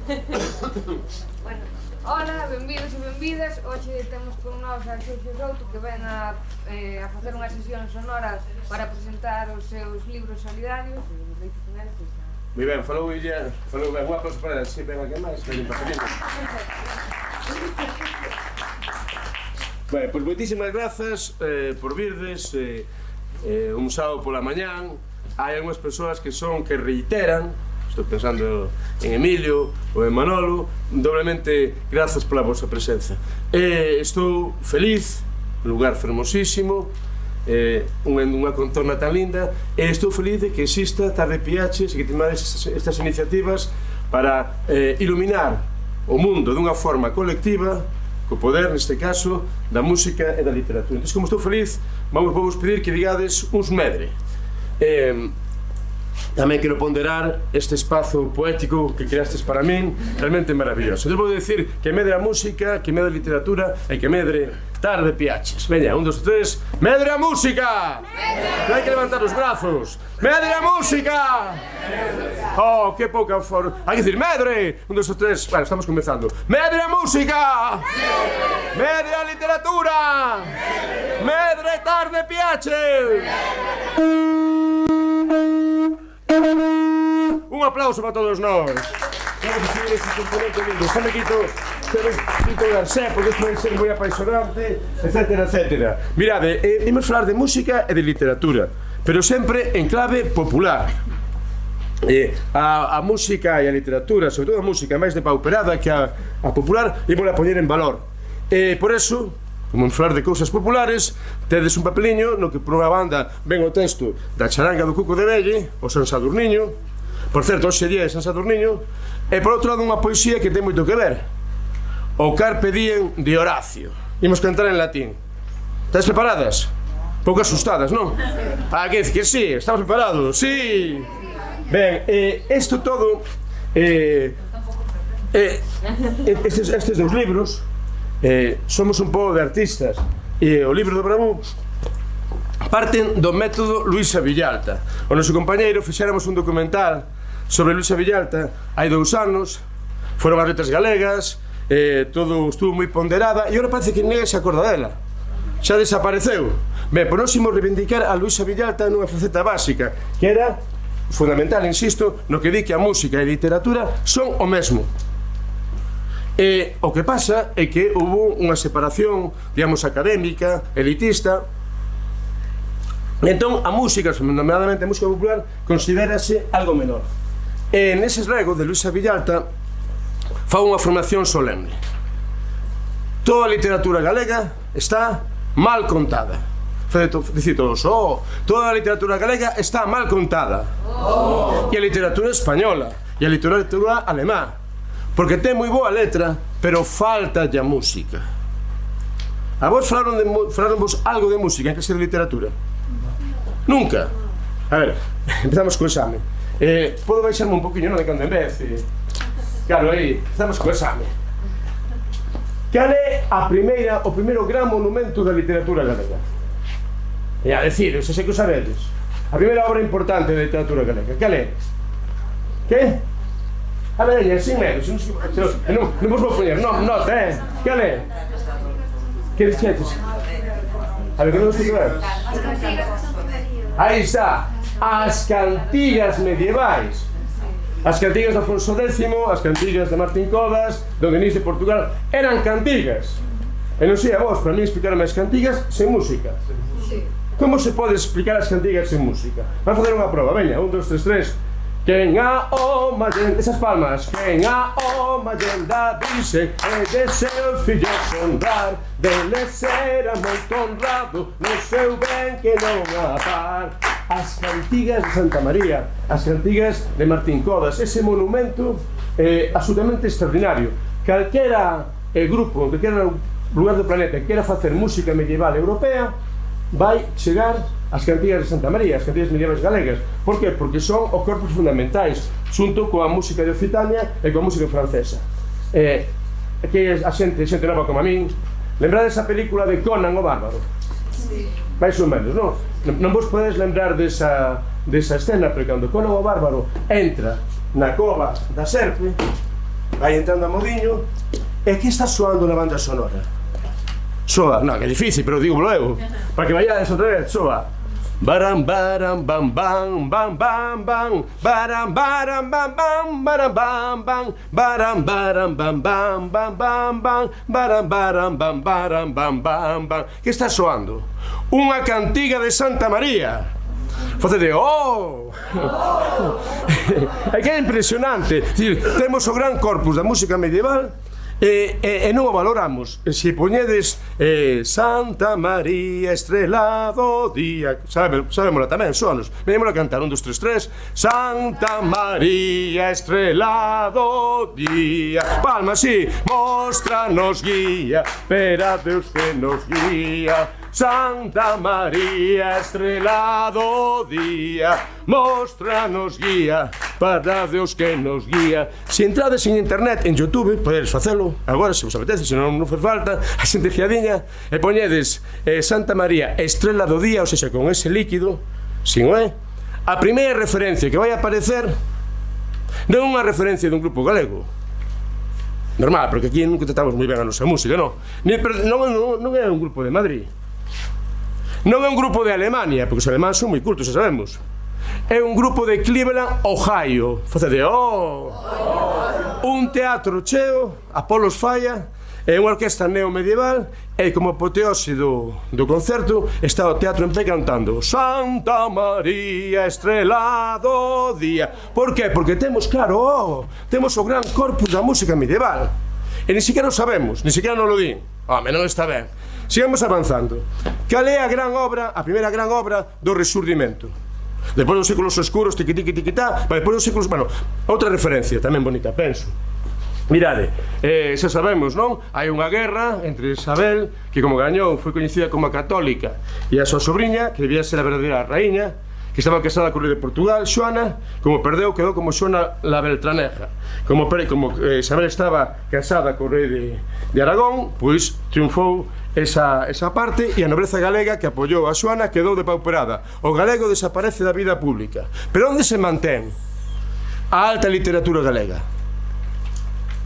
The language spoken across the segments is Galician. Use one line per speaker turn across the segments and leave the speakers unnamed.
Bueno, hola, benvidos e benvidas. Hoxe temos con nós a Xurxo Souto que ven a facer unha sesión sonora para presentar os seus libros solidarios.
Moi ben, falou ben guapos para si ven aquí máis, que ven papelinos. Ben, pois moitísimas grazas por virdes, un sábado pola mañán. Hai algunhas persoas que reiteran, estou pensando en Emilio ou en Manolo, doblemente grazas pola vosa presenza. Estou feliz, un lugar fermosísimo, unha contorna tan linda, e estou feliz de que exista Tarde Piaches e que tomades estas iniciativas para iluminar o mundo dunha forma colectiva, co poder, neste caso, da música e da literatura. Entón, como estou feliz, vamos pedir que digades uns medre. Tamén quero ponderar este espazo poético que creastes para min, realmente maravilloso. Entón, vou dicir que medre a música, que medre a literatura e que medre Tarde Piaches. Veña, 1, 2, 3, medre a música! Non hai que levantar os brazos. Medre a música! Oh, que pouca forma. Hai que dicir medre! 1, 2, 3, bueno, estamos comenzando. Medre a música! Medre a literatura! Medre Tarde Piaches! Un aplauso para todos nós. Vamos a seguir ese componente lindo. Xa me quito o garsé, porque isto vai ser moi apaixonante, etcétera, etcétera. Mirade, imos falar de música e de literatura, pero sempre en clave popular. A música e a literatura, sobre todo a música máis depauperada que a popular, imos a poñer en valor. Por eso, como en falar de cousas populares, tedes un papeliño no que por unha banda ven o texto da charanga do Cuco de Velle, o San Sadurniño. Por certo, hoxe día é San Sadurniño. E por outro lado unha poesía que ten moito que ver, o Carpe Diem de Horacio. Imos cantar en latín. Estás preparadas? Pouco asustadas, non? Que sí, estamos preparados, sí. Ben, isto todo, estes dous libros, somos un pouco de artistas, e o libro do Bravú parten do método Luisa Villalta. O noso compañeiro fixéramos un documental sobre Luisa Villalta hai 2 anos, foron as letras galegas, todo estuvo moi ponderada, e agora parece que ninguén se acorda dela, xa desapareceu. Ben, por nós imos reivindicar a Luisa Villalta nunha faceta básica, que era fundamental, insisto, no que di que a música e a literatura son o mesmo. O que pasa é que hubo unha separación, digamos, académica, elitista. Entón, a música, nomeadamente a música popular, considérase algo menor. Neses regos de Luisa Villalta fa unha formación solemne. Toda a literatura galega está mal contada. Dicir todos, toda a literatura galega está mal contada. E a literatura española, e a literatura alemá, porque ten moi boa letra, pero falta a música. A vos falaronvos algo de música en clase de literatura? Nunca. A ver, empezamos co exame. Podo baixarme un poquinho, non de cando en vez? Claro, aí, empezamos co exame. Cal é o primeiro gran monumento da literatura galega? A decir, se sei que o sabedes. A primeira obra importante da literatura galega, cal é? Que? A ver, sin medo, non vos vou poñer, nota, cal é? Que dixetes? A ver, que non estou claro. Aí está, as cantigas medievais. As cantigas de Afonso X, as cantigas de Martín Codas, do Denis de Portugal, eran cantigas. E non sei a vos, para mí explicaron as cantigas sen música. Como se pode explicar as cantigas sen música? Vamos facer unha prova, veña, 1, 2, 3, 3. Quen a o mallén, esas palmas. Quen a o mallén da Virxe e de seus fillos honrar, dele será moito honrado no seu ben que non a par. As cantigas de Santa María, as cantigas de Martín Codas, ese monumento absolutamente extraordinario. Calquera grupo, calquera lugar do planeta que quera facer música medieval europea vai chegar as cantigas de Santa María, as cantigas medievais galegas. Por que? Porque son os corpos fundamentais, xunto coa música de Occitania e coa música francesa. Aquí a xente nova como a min, lembrades a película de Conan o Bárbaro? Sí. Mais ou menos, non? Non vos podedes lembrar desa escena, porque cando Conan o Bárbaro entra na cova da serpe, vai entrando a modiño, e aquí está soando na banda sonora. Soa, non, que é difícil, pero digo eu, para que vayades outra vez, soa. Baram baram bam bam bam bam bam, baram baram bam bam baram bam bam, baram baram bam bam bam bam bam, baram baram bam baram bam bam bam. Que está soando? Unha cantiga de Santa María. Facede, oh! É que é impresionante. Temos o gran corpus da música medieval e non o valoramos. Se poñedes Santa María estrelado día, sabémola tamén, soanos. Veñémola a cantar, 1, 2, 3, 3. Santa María estrelado día. Palma, sí. Móstranos guía, espera Deus que nos guía. Santa María estrelado día, móstranos guía, para Deus que nos guía. Se entrades en internet, en YouTube, podedes facelo agora, se vos apetece, se non faz falta, a xente fiadiña, e poñedes Santa María estrela do día, ou seja, con ese líquido, sin o é, a primeira referencia que vai aparecer non é unha referencia dun grupo galego. Normal, porque aquí nunca tratamos moi ben a nosa música, non? Non é un grupo de Madrid. Non é un grupo de Alemania, porque os alemáns son moi cultos, xa sabemos. É un grupo de Cleveland, Ohio. Facede, oh! Un teatro cheo, Apolos Falla, é unha orquesta neomedieval, e como apoteose do concerto, está o teatro en pé cantando Santa María estrelado día. Por qué? Porque temos, claro, temos o gran corpus da música medieval. E ni siquiera o sabemos, ni siquiera non lo din. Home, non está ben. Sigamos avanzando. Cal é a gran obra, a primeira gran obra do Resurdimento? Depois dos séculos oscuros, tiquitá, depois dos séculos... Bueno, outra referencia tamén bonita, penso. Mirade, xa sabemos, non? Hai unha guerra entre Isabel, que como gañou foi coñecida como a católica, e a súa sobrinha, que debía ser a verdadeira raíña, que estaba casada co rei de Portugal, Xoana, como perdeu, quedou como Xoana la Beltraneja. Como Isabel estaba casada co rei de Aragón, pois triunfou esa parte, e a nobreza galega que apoiou a Xoana quedou depauperada. O galego desaparece da vida pública. Pero onde se mantén a alta literatura galega?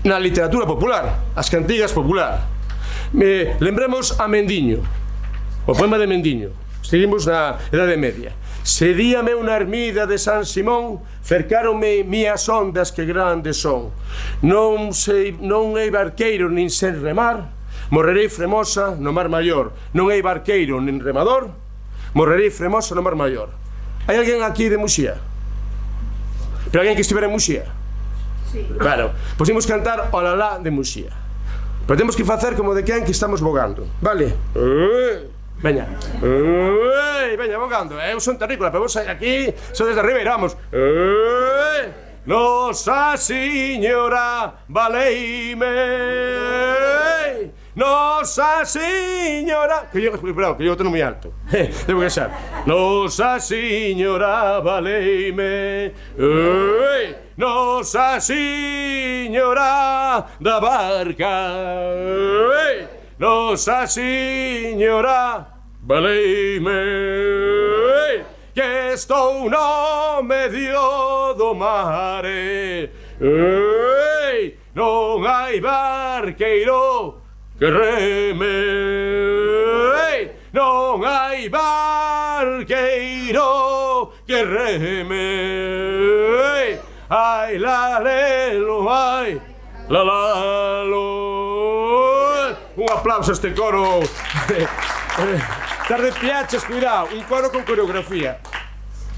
Na literatura popular, as cantigas popular. Lembremos a Mendiño, o poema de Mendiño. Seguimos na Edade Media. Sedíame unha ermida de San Simón, cercaronme mías ondas que grandes son. Non hei barqueiro nin sen remar, morrerei fremosa no mar maior. Non hei barqueiro nin remador, morrerei fremosa no mar maior. Hai alguén aquí de Muxía? Pero alguén que estivera en Muxía? Sí. Claro, pois imos cantar o lalá de Muxía. Pero temos que facer como de quen que estamos bogando, vale? Veña, veña, bogando, eu son terrícola, pero vos aquí, só desde arriba, vamos. Nosa Señora, valeime, Nosa Señora... Perdón, que yo tengo muy alto. Debo que ser. Nosa Señora, valeime, Nosa Señora da Barca, Nosa Señora, valeime, que estou no medio do mare, non hai barqueiro que reme, non hai barqueiro que reme, ai la lelo, ai la lalo. Un aplauso a este coro. Tarde piaches, cuidado, un coro con coreografía.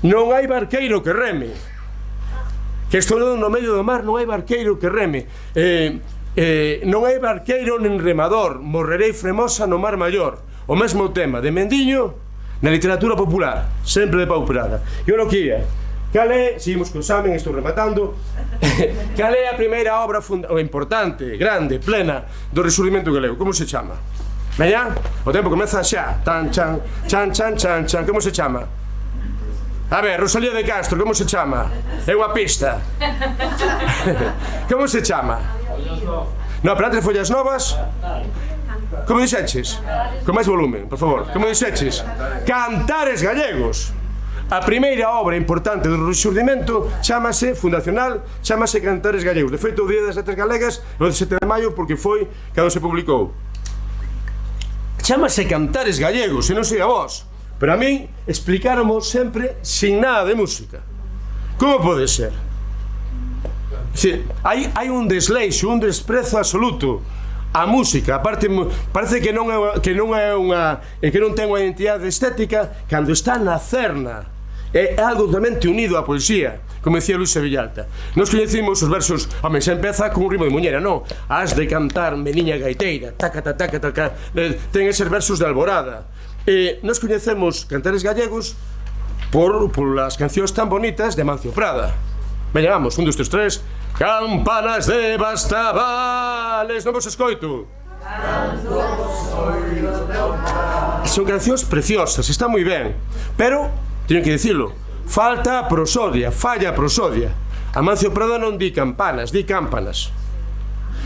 Non hai barqueiro que reme, que estou no medio do mar, non hai barqueiro que reme, non hai barqueiro nin remador, morrerei fremosa no mar maior. O mesmo tema de Mendiño na literatura popular, sempre de pauperada. E o que é? Cal é, seguimos co examen, estou rematando, cal é a primeira obra importante, grande, plena do Resurdimento galego? Como se chama? Veña, o tempo comeza xa. Tan, chan, chan, chan, chan, chan. Como se chama? A ver, Rosalía de Castro, como se chama? É unha pista. Como se chama? No, pero antes Follas Novas. Como dixeches? Con máis volumen, por favor. Como dixeches? Cantares Gallegos. A primeira obra importante do Rexurdimento chamase fundacional, chamase Cantares Gallegos. De feito, o Día das Letras Galegas é o 17 de maio porque foi cando se publicou. Chamase Cantares Gallegos, e non sei a vos, pero a min explicáramos sempre sin nada de música. Como pode ser? Hai un desleixo, un desprezo absoluto a música. Aparte, parece que non ten unha identidade estética cando está na cerna. É algo totalmente unido á poesía, como decía Luisa Villalta. Nos coñecimos os versos, home, xa empeza con un ritmo de muñeira, non? Has de cantar, meniña gaiteira, taca, taca, taca, taca. Ten eses versos de alborada. Nos coñecemos Cantares Gallegos por as cancións tan bonitas de Amancio Prada. Veña, vamos, 1, 2, 3, 4. Campanas de Bastavales, non vos escoito? Son cancións preciosas, está moi ben, pero teño que dicilo, falta a prosodia, falla a prosodia. Amancio Prada non di campanas, di cámpanas.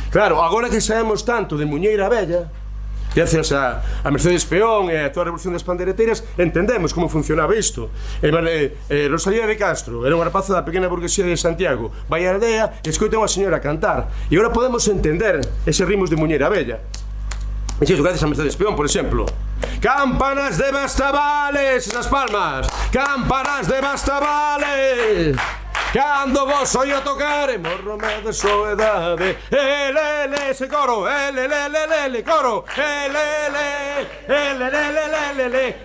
Claro, agora que sabemos tanto de Muñeira Bella, gracias a Mercedes Peón e a toda a revolución das pandereteiras, entendemos como funcionaba isto. Rosalía de Castro era unha rapaza da pequena burguesía de Santiago, vai á aldea e escoita unha señora cantar, e agora podemos entender eses ritmos de Muñeira Bella. E iso gracias a Mercedes Peón, por exemplo. Campanas de Bastavales, esas palmas. Campanas de Bastavales, cando vos oio tocar e morrome de soedade. Elele, ese coro, elele, coro. Elele, elele,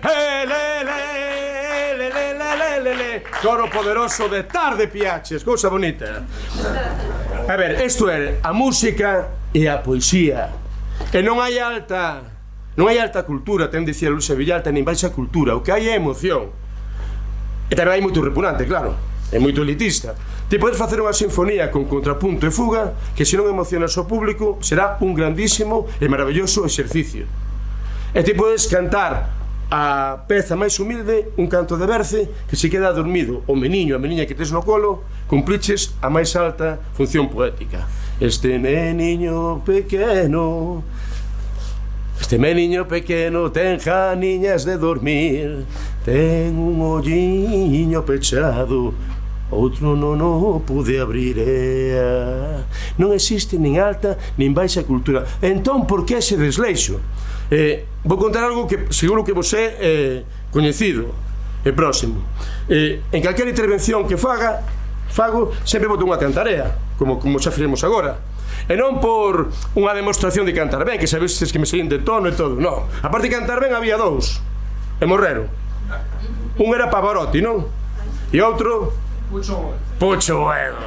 elele, coro poderoso de Tarde Piaches, cousa bonita. A ver, isto é a música e a poesía. E non hai alta cultura, ten dicir a Luisa Villalta, nin baixa cultura. O que hai é emoción. E tamén hai moito repugnante, claro. É moito elitista. Ti podes facer unha sinfonía con contrapunto e fuga que se non emocionas ao público será un grandísimo e maravilloso exercicio. E ti podes cantar a peza máis humilde, un canto de berce, que se queda dormido o meniño, a meniña que tes no colo, cumpliches a máis alta función poética. Este meniño pequeno ten janiñas de dormir, ten un olliño pechado, outro non o pude abrir. Non existe nin alta nin baixa cultura. Entón, por que ese desleixo? Vou contar algo que seguro que vos é coñecido e próximo. En calquera intervención que fago, sempre boto unha cantarea, como xa fizemos agora. E non por unha demostración de cantar ben, que sabes que me seguín de tono e todo, non. A parte de cantar ben había dous, e morreron. Un era Pavarotti, non? E outro... Pucho Bueno.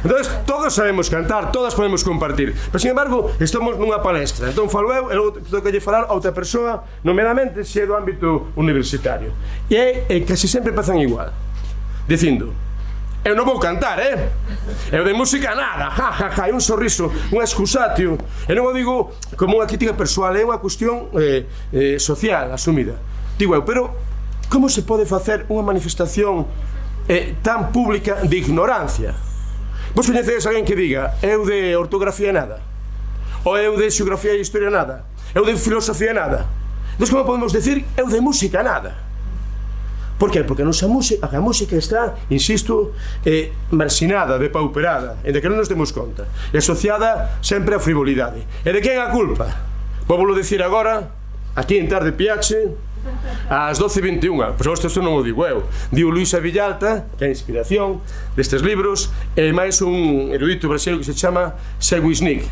Entonces, todos sabemos cantar, todas podemos compartir. Pero, sin embargo, estamos nunha palestra. Entón falo eu, e logo toca lle falar a outra persoa, nomeadamente se é do ámbito universitario. E casi sempre empezan igual, dicindo: eu non vou cantar, eu de música nada, ja, é un sorriso, un excusatio. E non o digo como unha crítica persoal, é unha cuestión social, asumida. Digo eu, pero como se pode facer unha manifestación tan pública de ignorancia? Vos coñecedes alguén que diga eu de ortografía nada? Ou eu de xeografía e historia nada? Eu de filosofía nada? Entón, como podemos decir eu de música nada? Por que? Porque a música está, insisto, marxinada, depauperada, en que non nos demos conta, e asociada sempre a frivolidade. E de quen a culpa? Vou dicir agora, aquí en Tarde Piache, ás 12:21. Pois isto non o digo eu, digo Luisa Villalta, que é a inspiración destes libros, e máis un erudito brasileiro que se chama Seguisnik,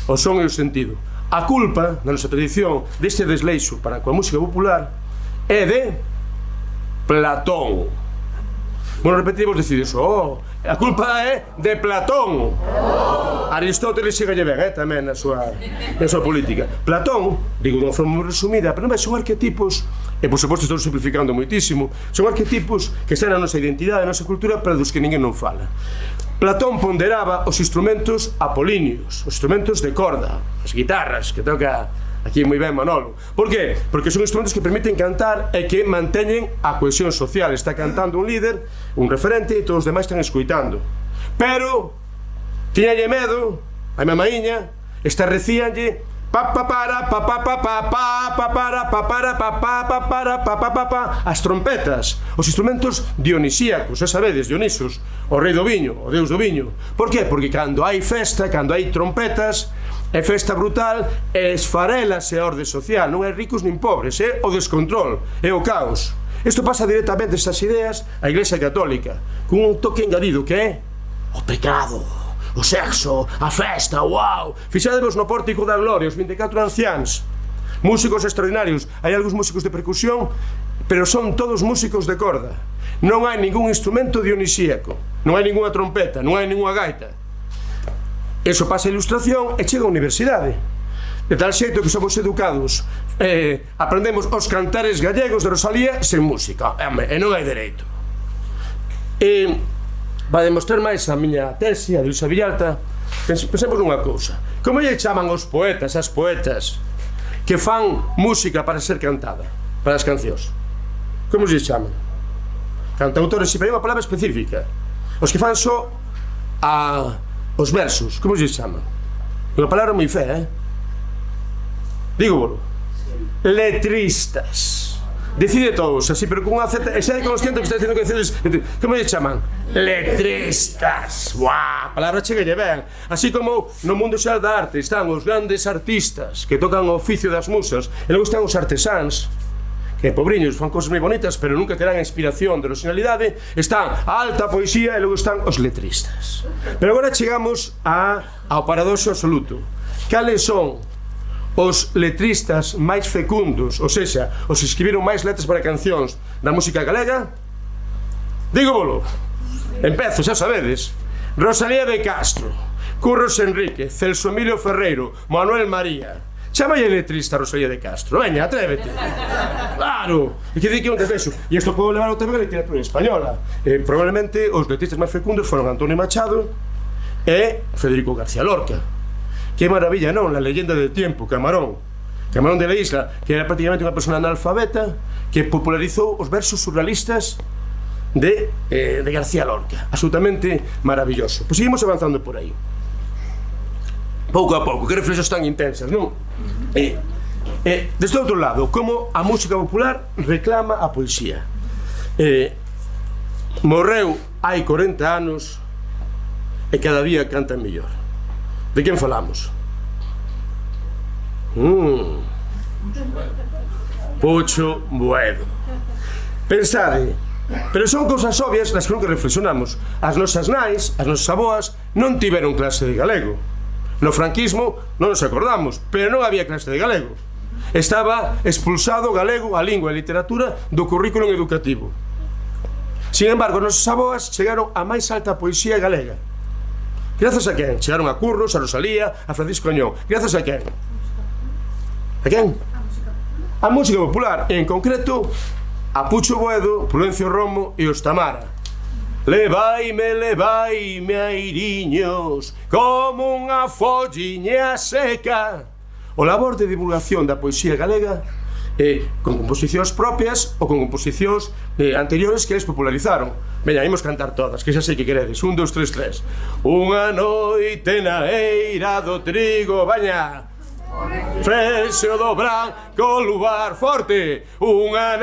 o son e o sentido. A culpa, na nosa tradición, deste desleixo para coa música popular é de Platón. Bueno, repetimos, decides, a culpa é de Platón. Aristóteles sigalle ben, tamén na súa política. Platón, digo de unha forma moi resumida, pero non son arquetipos, e por suposto estou simplificando moitísimo, son arquetipos que están na nosa identidade, na nosa cultura, pero dos que ninguén non fala. Platón ponderaba os instrumentos apolíneos, os instrumentos de corda, as guitarras, que toca aquí moi ben Manolo. Por que? Porque son instrumentos que permiten cantar e que manteñen a cohesión social. Está cantando un líder, un referente, e todos os demais están escoitando. Pero tiñalle medo a mamaíña, estarrecíanlle pa pa para pa pa pa pa pa pa para pa para pa pa pa para pa pa pa pa. As trompetas, os instrumentos dionisíacos, xa sabedes, Dionisos, o rei do viño, o deus do viño. Por que? Porque cando hai festa, cando hai trompetas, é festa brutal, e esfarelase a orde social, non é ricos nin pobres, é o descontrol, é o caos. Isto pasa directamente estas ideas á Iglesia Católica, con un toque engadido que é o pecado, o sexo, a festa, wow. Fixadevos no pórtico da gloria, os 24 anciáns, músicos extraordinarios. Hai algúns músicos de percusión, pero son todos músicos de corda. Non hai ningún instrumento dionisíaco, non hai ninguna trompeta, non hai ninguna gaita. Eso pasa a ilustración e chega a universidade. De tal xeito que somos educados, aprendemos os cantares gallegos de Rosalía sen música, e non hai dereito. Para demostrar máis a miña tesi, a de Luisa Villalta, pensemos nunha cousa. Como lle chaman os poetas, as poetas, que fan música para ser cantada, para as cancións? Como lle chaman? Cantautores, se hai unha palabra específica. Os que fan só os versos, como lle chaman? Unha palabra moi fea, dígovolo. Letristas. Decide todos, así, pero con unha certa... E xa é consciente que está dicindo que decides... Como lle chaman? Letristas. Uá, a palabra chega lle ben. Así como no mundo xeral da arte están os grandes artistas que tocan o oficio das musas, e logo están os artesáns, que pobriños fan cosas moi bonitas, pero nunca terán a inspiración de originalidade. Están a alta poesía e logo están os letristas. Pero agora chegamos ao paradoxo absoluto. Cales son os letristas máis fecundos, ou seja, os que escribiron máis letras para cancións da música galega? Dígovolo. Empezo, xa sabedes. Rosalía de Castro, Curros Enrique, Celso Emilio Ferreiro, Manuel María. Chámalle letrista Rosalía de Castro. Veña, atrévete. Claro. E que di que é un desvexo. E isto pode levar tamén a literatura española. Probablemente os letristas máis fecundos foron Antonio Machado e Federico García Lorca. Que maravilla, non? La leyenda del tiempo, Camarón de la Isla, que era prácticamente unha persona analfabeta que popularizou os versos surrealistas de García Lorca. Absolutamente maravilloso. Pois seguimos avanzando por aí. Pouco a pouco, que reflexos tan intensas, non? Deste outro lado, como a música popular reclama a poesía. Morreu hai 40 anos e cada día canta mellor. De quen falamos? Pucho Boedo. Pensade, pero son cousas obvias nas que nunca reflexionamos. As nosas nais, as nosas aboas non tiveron clase de galego. No franquismo non nos acordamos, pero non había clase de galego. Estaba expulsado o galego, a lingua e a literatura do currículum educativo. Sin embargo, nosas aboas chegaron a máis alta poesía galega. Grazas a quen? Chegaron a Curros, a Rosalía, a Francisco Añón. Grazas a quen? A quen? A música popular. En concreto, a Pucho Boedo, Prudencio Romo e os Tamara. Levaime, airiños, como unha folliña seca. O labor de divulgación da poesía galega, con composicións propias ou con composicións anteriores que eles popularizaron. Veña, imos cantar todas, que xa sei que queredes. 1, 2, 3, 3. Unha noite na eira do trigo, baña, frexo do branco luar forte. Unha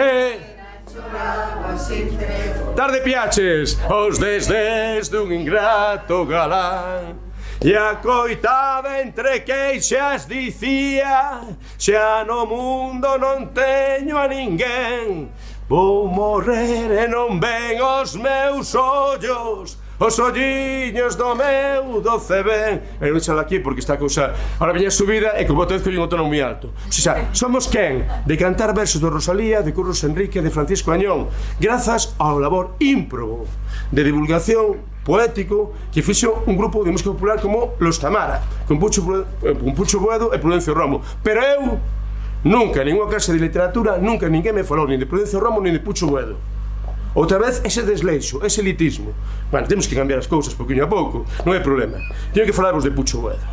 tarde piaches os desdés dun ingrato galán. E a coitada entre queixas dicía: xa no mundo non teño a ninguén, vou morrer e non ven os meus ollos, os olliños do meu doce ben. E non xala aquí porque está a cousa ahora veña subida e como tedes que un tono moi alto. O sea, somos quen de cantar versos de Rosalía, de Curros Enrique, de Francisco Añón, grazas ao labor ímprobo de divulgación poético que fixo un grupo de música popular como Los Tamara, con Pucho Boedo e Prudencio Romo. Pero eu nunca, en ninguna clase de literatura, nunca ninguén me falou nin de Prudencio Romo nin de Pucho Boedo. Outra vez, ese desleixo, ese elitismo. Bueno, temos que cambiar as cousas pouquinho a pouco, non hai problema. Teño que falarvos de Pucho Boedo.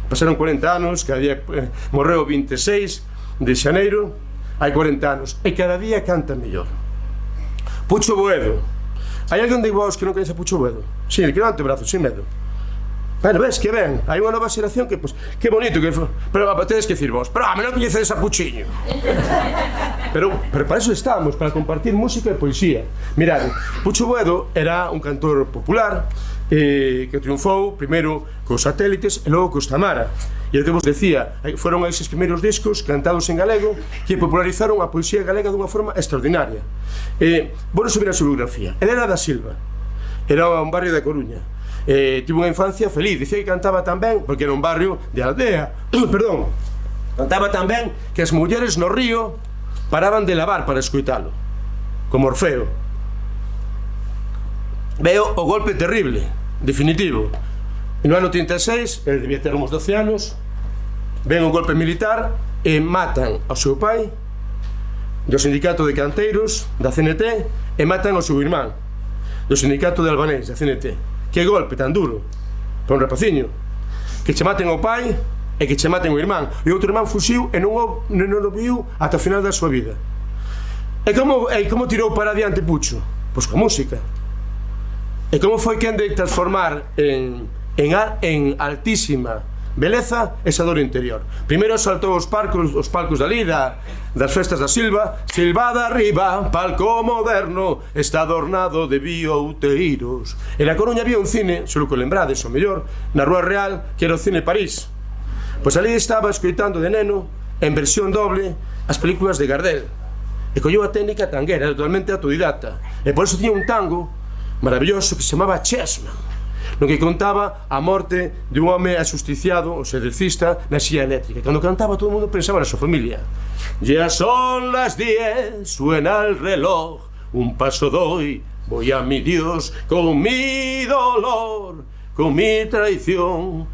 Pasaron 40 anos, cada día morreu o 26 de xaneiro, hai 40 anos, e cada día canta mellor. Pucho Boedo. Hai alguén de vos que non coñece a Pucho Boedo? Si, que levante o brazo, sin medo. Bueno, ves que ben, hai unha nova xeración que, pues, que bonito que foi. Pero tedes que decir vos, pero me non coñecedes a Puchiño. Pero para eso estamos, para compartir música e poesía. Mirad, Pucho Boedo era un cantor popular que triunfou primeiro cos Satélites e logo cos Tamara. E o que vos decía, foron eses primeiros discos cantados en galego que popularizaron a poesía galega dunha forma extraordinaria. Vou subir a súa biografía. Ele era da Silva, era un barrio da Coruña. Tivo unha infancia feliz, dicía que cantaba tan ben porque era un barrio de aldea. Perdón, cantaba tan ben que as mulleres no río paraban de lavar para escoitalo, como Orfeo. Veo o golpe terrible, definitivo. E no ano 36, ele debía ter uns 12 anos, ven o golpe militar e matan ao seu pai do sindicato de canteiros da CNT e matan ao seu irmán do sindicato de albanés da CNT. Que golpe tan duro para un rapaciño, que che maten ao pai e que che maten o irmán, e o outro irmán fuxiu e non o viu ata o final da súa vida. E como tirou para adiante Pucho? Pois coa música. E como foi quen de transformar en altísima beleza esa dor interior. Primeiro saltou os palcos dali das festas da Silva. Silva de arriba, palco moderno, está adornado de biouteiros. En a Coruña había un cine, solo que lembrades o mellor, na Rúa Real, que era o Cine París. Pois ali estaba escoitando de neno, en versión doble, as películas de Gardel. E colleu a técnica tanguera, era totalmente autodidacta. E por eso tiña un tango maravilloso que se chamaba Chessman, no que contaba a morte de un home asusticiado, o sedelcista, na silla eléctrica. Cando cantaba todo o mundo pensaba na súa familia. Ya son las 10, suena el reloj, un paso doy, voy a mi Dios, con mi dolor, con mi traición.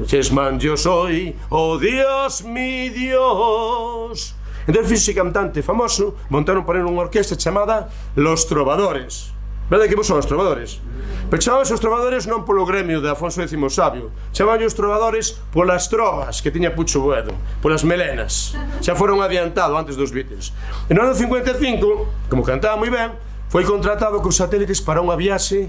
Chessman yo soy, oh Dios, mi Dios. Entón, fíxose cantante famoso, montaron por aí unha orquesta chamada Los Trovadores. Verdade que vos son os trovadores? Pero chamaban os trovadores non polo gremio de Afonso X Sabio, chamaban os trovadores polas trovas que tiña Pucho Boedo, polas melenas. Xa foron adiantado antes dos Beatles. E no ano 55, como cantaba moi ben, foi contratado cos Satélites para unha viaxe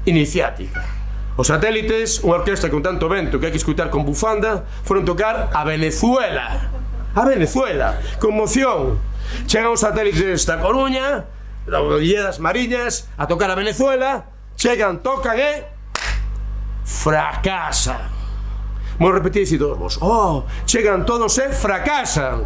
iniciática. Os Satélites, unha orquesta con tanto vento que hai que escutar con bufanda, foron tocar a Venezuela. A Venezuela, conmoción. Chegan os Satélites da Coruña, da Illa das Mariñas, a tocar a Venezuela, chegan, tocan e fracasan. Vou repetir e todos vos, chegan todos e fracasan.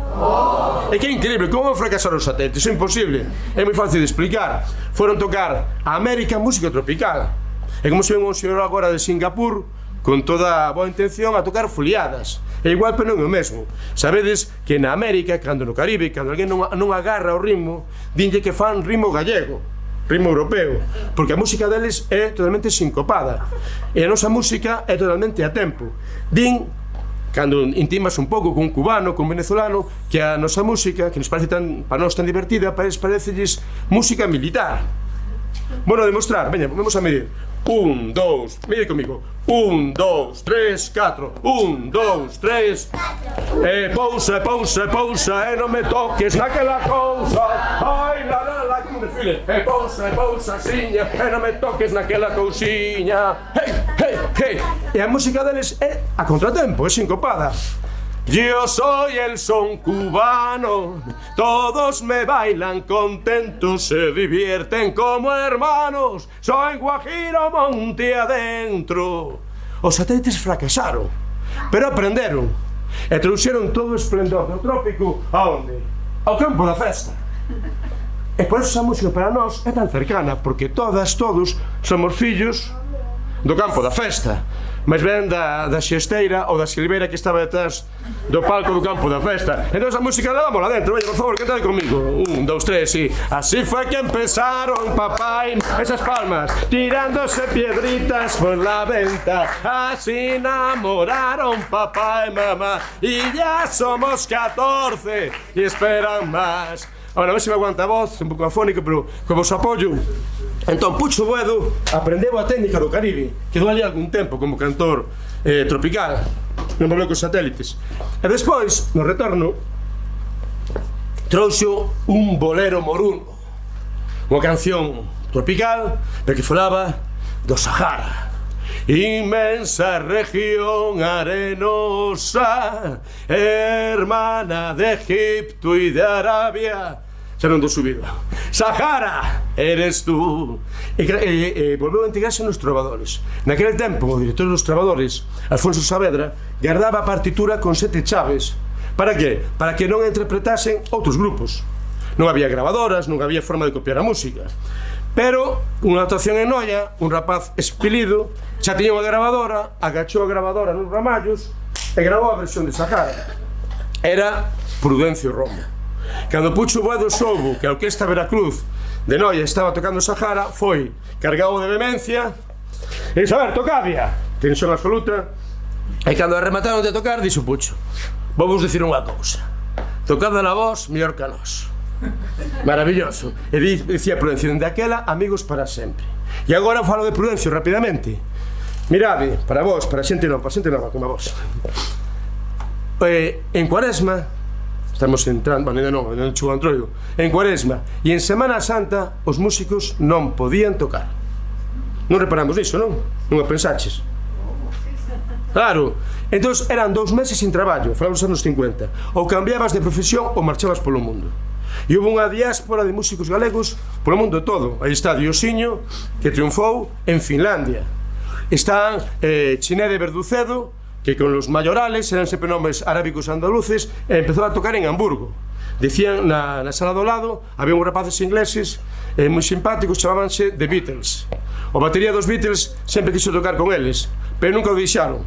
E que increíble, como fracasaron os Satélites? É imposible, é moi fácil de explicar. Foron tocar a América música tropical. E como se ven un señor agora de Singapur, con toda a boa intención, a tocar foliadas. É igual, pero non é o mesmo. Sabedes que na América, cando no Caribe, cando alguén non agarra o ritmo, dinlle que fan ritmo gallego, ritmo europeo, porque a música deles é totalmente sincopada e a nosa música é totalmente a tempo. Din, cando intimas un pouco con un cubano, con un venezolano, que a nosa música, que nos parece para nós tan divertida, parecelles música militar. Bueno, a demostrar, veña, vamos a medir. 1, 2, mire comigo. 1, 2, 3, 4. 1, 2, 3. Pousa, pousa, pousa, non me toques naquela cousa. Ai, la, como desfile. Pousa, siña, non me toques naquela cousiña. Hey. E a música deles é a contratempo, é sincopada. Yo soy el son cubano, todos me bailan contentos, se divierten como hermanos, soy guajiro monte adentro. Os Satélites fracasaron, pero aprenderon e trouxeron todo o esplendor do trópico aonde? Ao campo da festa. E por eso esa música para nós é tan cercana, porque todos somos fillos do campo da festa. Mas ben da xesteira ou da silveira que estaba detrás do palco do campo da festa. Entón a música la damos lá dentro. Veña, por favor, cantad comigo. 1, 2, 3, sí. Así fue que empezaron papá y esas palmas, tirándose piedritas por la venta. Así enamoraron papá y mamá y ya somos 14 y esperan más. Ahora, a ver se me aguanta a voz, un pouco afónico, pero con vos apoio. Entón, Pucho Boedo aprendeu a técnica do Caribe, quedou ali algún tempo como cantor tropical, non volveu cos Satélites. E despois, no retorno, trouxo un bolero moruno, unha canción tropical, pero que falaba do Sahara. inmensa región arenosa, hermana de Egipto y de Arabia. Xa non do subido. Sahara, eres tú. Volveu a integrarse nos trovadores. Naquele tempo, o director dos trovadores, Alfonso Saavedra, guardaba a partitura con 7 chaves. Para que? Para que non interpretasen outros grupos. Non había gravadoras, non había forma de copiar a música. Pero, unha actuación en Noia, un rapaz espelido, xa tiña unha grabadora, agachou a grabadora nos ramallos e gravou a versión de Sahara. Era Prudencio Romo. Cando Pucho Boedo soubo que a Orquesta Veracruz de Noia estaba tocando Sahara, foi cargado de vehemencia e dixo, a ver, tocadía, tensión absoluta, e cando remataron de tocar, dixo Pucho, vamos dicir unha cousa, tocada na voz, mellor que a nós. Maravilloso. E dicía Prudencio, dende aquela, amigos para sempre. E agora falo de Prudencio rapidamente. Mirade, para vos, para xente nova como a vos. En Cuaresma, estamos entrando, bueno, non chegou a Antroido, en Cuaresma e en Semana Santa os músicos non podían tocar. Non reparamos niso, non? Non o pensaches? Claro, entón eran 2 meses sin traballo, falamos dos anos 50. Ou cambiabas de profesión ou marchabas polo mundo. E houve unha diáspora de músicos galegos polo mundo todo. Aí está Diosiño, que triunfou en Finlandia. Están Chiné de Verducedo, que con los mayorales eran sempre nomes arábicos andaluces, e empezou a tocar en Hamburgo. Dicían na sala do lado, había uns rapaces ingleses moi simpáticos, chamábanse The Beatles. O batería dos Beatles sempre quiso tocar con eles, pero nunca o deixaron.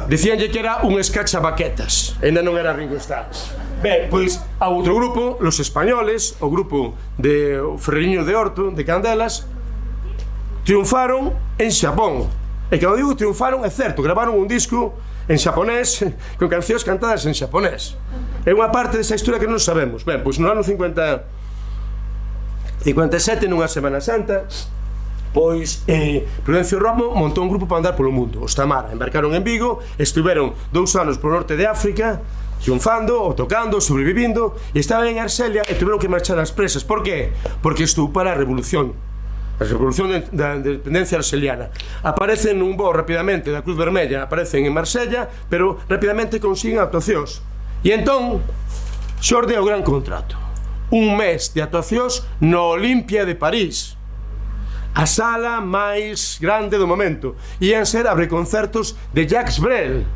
Dicíanlle que era un escachabaquetas, ainda non era Ringo Starr. Ben, pois, a outro grupo, los españoles, o grupo de Ferreirinho de Horto, de Candelas, triunfaron en Xapón. E cando digo triunfaron, é certo, gravaron un disco en xaponés, con cancións cantadas en xaponés. É unha parte desa historia que non sabemos. Ben, pois no ano 57, nunha Semana Santa, pois Prudencio Romo montou un grupo para andar polo mundo, os Tamara. Embarcaron en Vigo, estiveron 2 anos polo norte de África, triunfando, ou tocando, sobrevivindo, e estaban en Arxelia e tiveron que marchar ás presas. Por qué? Porque estuvo para a revolución da independencia arxeliana. Aparecen nun voo rapidamente da Cruz Vermella, aparecen en Marsella, pero rapidamente consiguen actuacións. E entón xorde o gran contrato, un mes de actuacións no Olimpia de París, a sala máis grande do momento. Ian ser abreconcertos de Jacques Brel,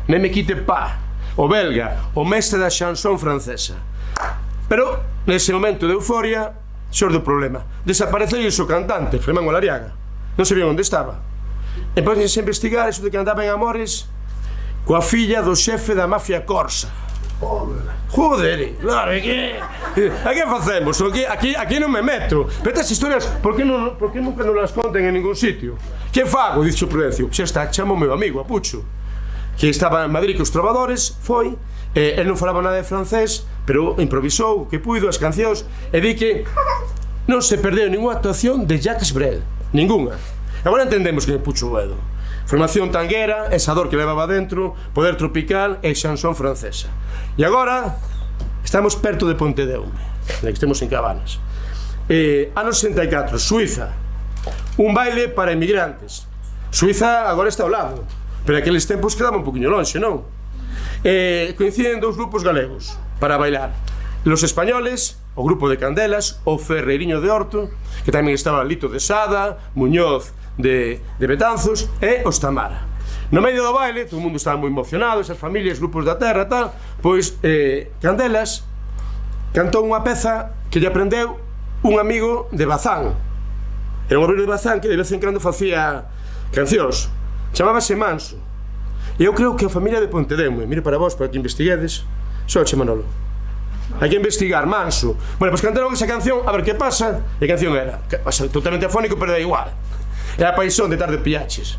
Ne me quitte pas, o belga, o mestre da chanson francesa. Pero nese momento de euforia xorde o problema. Desapareceu o cantante, Germán Olariaga. Non sabía onde estaba. E póñense a investigar iso de que andaba en amores coa filla do xefe da mafia corsa. Joder, claro, a que facemos? Aquí non me meto. Pero estas historias, por que nunca non las conten en ningún sitio? Que fago? Dixo Prudencio. Xa está, chamo o meu amigo, a Pucho, que estaba en Madrid cos trovadores, foi, el non falaba nada de francés, pero improvisou o que puido as cancións, e di que non se perdeu ninguna actuación de Jacques Brel, ninguna. Agora entendemos que é Pucho Boedo. Formación tanguera, esa dor que levaba dentro, poder tropical e chanson francesa. E agora estamos perto de Pontedeume, que estemos en Cabanas. Anos 64, Suiza, un baile para inmigrantes. Suiza agora está ao lado, pero aqueles tempos quedaba un poquinho lonxe, non? Coinciden 2 grupos galegos para bailar. Los españoles, o grupo de Candelas, o Ferreirinho de Horto, que tamén estaba Lito de Sada, Muñoz de Betanzos, e os Tamara. No medio do baile, todo o mundo estaba moi emocionado, esas familias, grupos da terra, tal, pois Candelas cantou unha peza que lle aprendeu un amigo de Bazán. Era un obrero de Bazán que de vez en cando facía cancións. Chamábase Manso. E eu creo que a familia de Pontedeume, mire para vos, para que investiguedes, soche Manolo. Hai que investigar, Manso. Bueno, pois cantaron esa canción, a ver que pasa. E a canción era, totalmente afónico, pero da igual. Era a paixón de tarde piaches.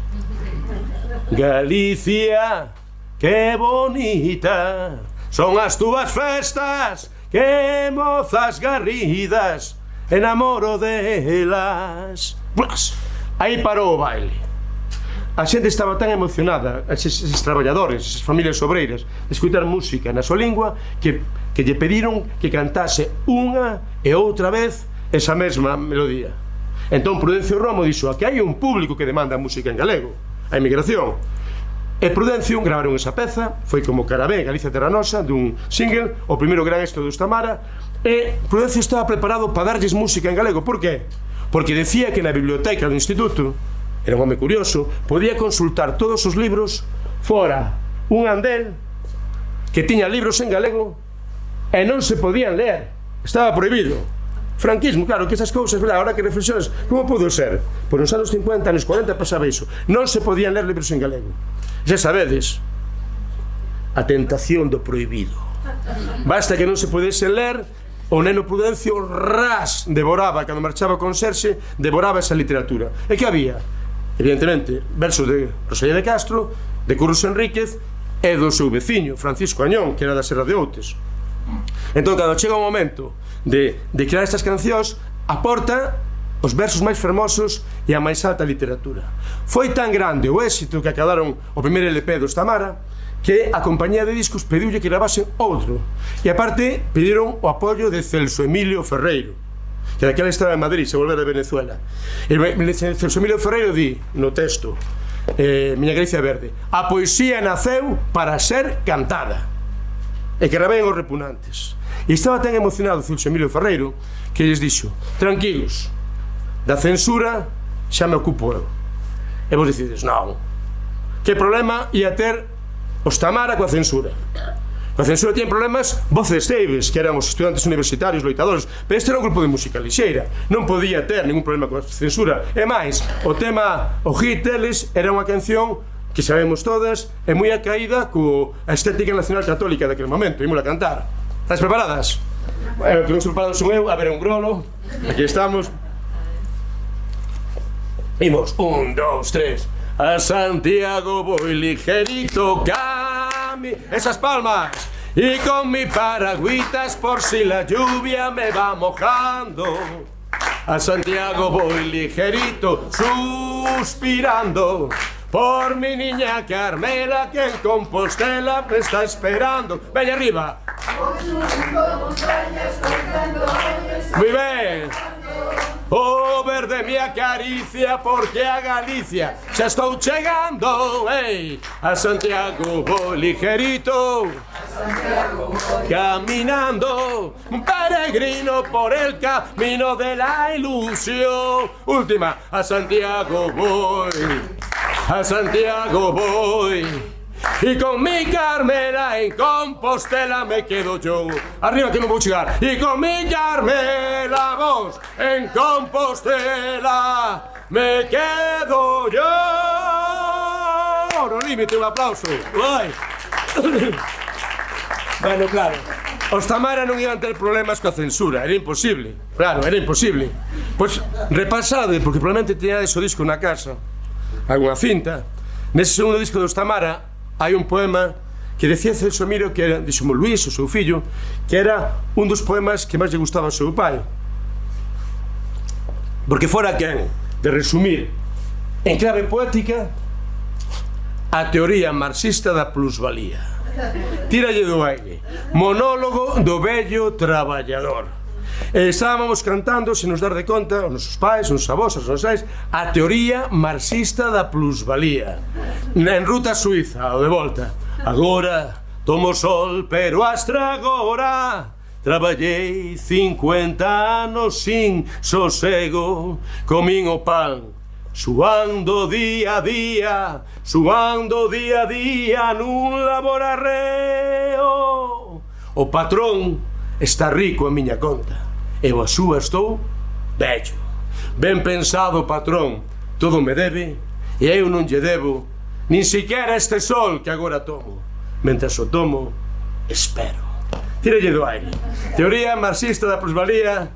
Galicia, que bonita son as túas festas, que mozas garridas, enamoro delas. Blas, aí parou o baile. A xente estaba tan emocionada, eses traballadores, esas familias obreiras, de escutar música na súa lingua, que lle pediron que cantase unha e outra vez esa mesma melodía. Entón Prudencio Romo dixo, aquí hai un público que demanda música en galego. a emigración. E Prudencio gravaron esa peza, foi como Carabé, Galicia Terra Nosa, dun single, o primeiro gran éxito dos Tamara, e Prudencio estaba preparado para darlles música en galego. Por qué? Porque decía que na biblioteca do instituto, era un home curioso, podía consultar todos os libros fora un andel que tiña libros en galego e non se podían ler, estaba prohibido. Franquismo, claro, que esas cousas, verdad, ahora que reflexiones, como pudo ser? Pois nos anos 50, anos 40 pasaba iso, non se podían ler libros en galego. Xa sabedes, a tentación do prohibido. Basta que non se pudese ler, o neno Prudencio ras devoraba, cando marchaba con Serxe, devoraba esa literatura. E que había? Evidentemente, versos de Rosalía de Castro, de Curros Enríquez e do seu veciño, Francisco Añón, que era da Serra de Outes. Entón, cando chega o momento de crear estas cancións, aporta os versos máis fermosos e a máis alta literatura. Foi tan grande o éxito que acadaron o primeiro LP dos Tamara que a compañía de discos pediulle que gravasen outro, e aparte pediron o apoio de Celso Emilio Ferreiro, que daquela estaba en Madrid, se volvera de Venezuela. E Celso Emilio Ferreiro di no texto, Miña Galicia Verde: a poesía naceu para ser cantada, e que raben os repugnantes. E estaba tan emocionado Celso Emilio Ferreiro que lles dixo: tranquilos, da censura xa me ocupo eu. E vos decides, non, que problema ia ter os Tamara coa censura? Coa censura tiñen problemas Voces Ceibes, que eran os estudantes universitarios loitadores, pero este era un grupo de música lixeira, non podía ter ningún problema coa censura. E máis, o tema, o hit deles, era unha canción que sabemos todas, é moi acaída coa estética nacional católica daquele momento. Imos a cantar. Estás preparadas? Bueno, que non estou preparado son eu, a ver, un grolo. Aquí estamos. Imos, 1, 2, 3. A Santiago voy ligerito, esas palmas, y con mi paragüitas por si la lluvia me va mojando. A Santiago voy ligerito, suspirando por mi niña Carmela, que en Compostela me está esperando. Ven arriba. Muy bien. O verde me acaricia porque a Galicia xa estou chegando. Hey, a Santiago voy ligerito, caminando, un peregrino por el camino de la ilusión. Última, a Santiago voy, a Santiago voy, y con mi Carmela en Compostela me quedo yo. Arriba que non vou chegar. Y con mi Carmela vos en Compostela me quedo yo. No límite, un aplauso. Ai. Bueno, claro, os Tamara non iban ter problemas coa censura, era imposible. Claro, era imposible. Pois repasade, porque probablemente teñades o disco na casa, alguna cinta. Nese segundo disco dos Tamara hai un poema que decía Celso Emilio, que era, dixo Luís, o seu fillo, que era un dos poemas que máis lle gustaba ao seu pai, porque fora quen de resumir en clave poética a teoría marxista da plusvalía. Tíralle do aire, monólogo do vello traballador. Estábamos cantando, se nos dar de conta, os nosos pais, os nosos avós, os nosos pais, a teoría marxista da plusvalía. En ruta suiza, ou de volta. Agora tomo sol, pero hasta agora traballei 50 anos sin sosego. Comín o pan, suando día a día, suando día a día nun laborarreo. O patrón está rico a miña conta, eu a súa estou vello. Ben pensado, patrón, todo me debe, e eu non lle debo nin siquiera este sol que agora tomo. Mentras o tomo, espero. Tírelle do aire. Teoría marxista da plusvalía.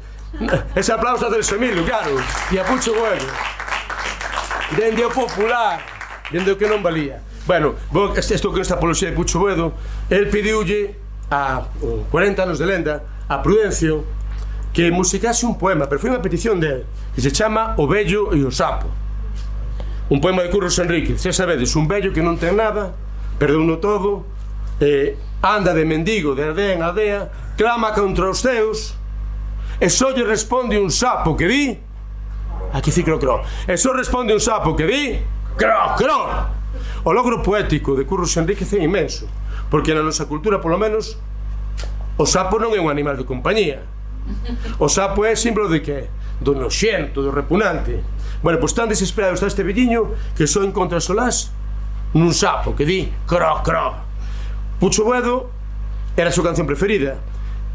Ese aplauso a Celso Emilio, claro, e a Pucho Buedo. Dende o popular, dende o que non valía. Bueno, isto que esta apología de Pucho Buedo, el pediulle a 40 anos de lenda a Prudencio que musicase un poema, pero foi unha petición dele, que se chama O vello e o sapo. Un poema de Curros Enríquez, xa sabedes, un vello que non ten nada, perdeuno todo, anda de mendigo de aldea en aldea, clama contra os ceus, e só lle responde un sapo que di, aquí ciclo creo, e só responde un sapo que di, Cro, cro. O logro poético de Curros Enríquez é inmenso, porque na nosa cultura, polo menos, o sapo non é un animal de compañía. O sapo é símbolo de que? Do noxento, do repugnante. Bueno, pois tan desesperado está este velliño que só encontra solás nun sapo que di cro, cro. Pucho Boedo era a súa canción preferida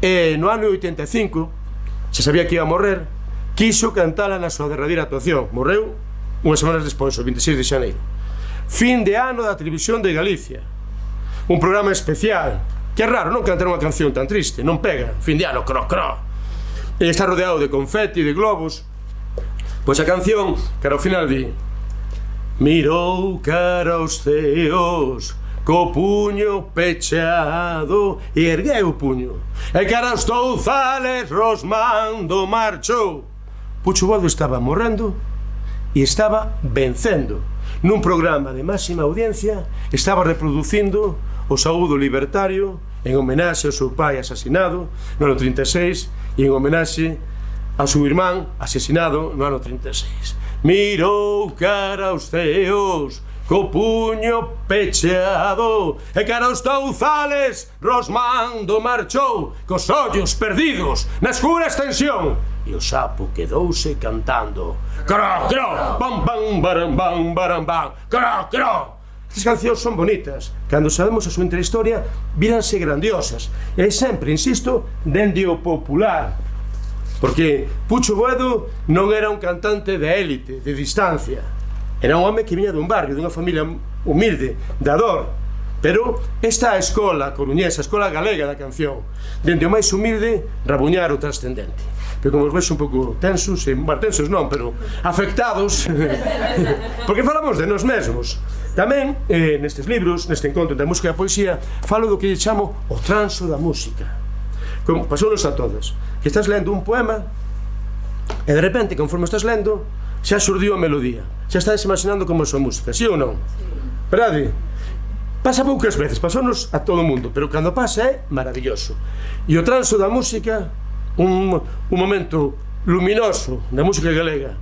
e no ano 85, se sabía que iba a morrer, quiso cantala na súa derradeira actuación. Morreu unhas semanas despois, o 26 de xaneiro. Fin de ano da Televisión de Galicia, un programa especial que é raro non cantar unha canción tan triste, non pega, fin de ano, cro, cro. E está rodeado de confeti, de globos. Pois a canción, que ao final di: mirou cara aos ceos co puño pechado e ergueu o puño, e cara aos touzales rosmando marchou. Pucho Boedo estaba morrendo e estaba vencendo. Nun programa de máxima audiencia estaba reproducindo o saúdo libertario en homenaxe ao seu pai asesinado no ano 36 e en homenaxe ao seu irmán asesinado no ano 36. Mirou cara aos ceos co puño pechado e cara aos touzales rosmando marchou cos ollos perdidos na escura extensión, e o sapo quedouse cantando cro, cro, bam, bam, baram, bam, baram, bam, cro, cro. Estas cancións son bonitas, cando sabemos a súa intrahistoria víranse grandiosas, e sempre, insisto, dende o popular, porque Pucho Boedo non era un cantante de élite, de distancia, era un home que viña dun barrio, dunha familia humilde, de Ador, pero esta é a escola coruñesa, a escola galega da canción, dende o máis humilde rabuñar o trascendente. Pero como os vexo un pouco tensos, tensos non, pero afectados, porque falamos de nós mesmos. Tamén, nestes libros, neste encontro da música e a poesía, falo do que lle chamo o transo da música. Como pasounos a todas, que estás lendo un poema e de repente, conforme estás lendo, xa xurdiu a melodía, xa estás imaginando como é a súa música, sí ou non? Verdade? Pasa poucas veces, pasounos a todo o mundo, pero cando pasa é maravilloso. E o transo da música, un momento luminoso da música galega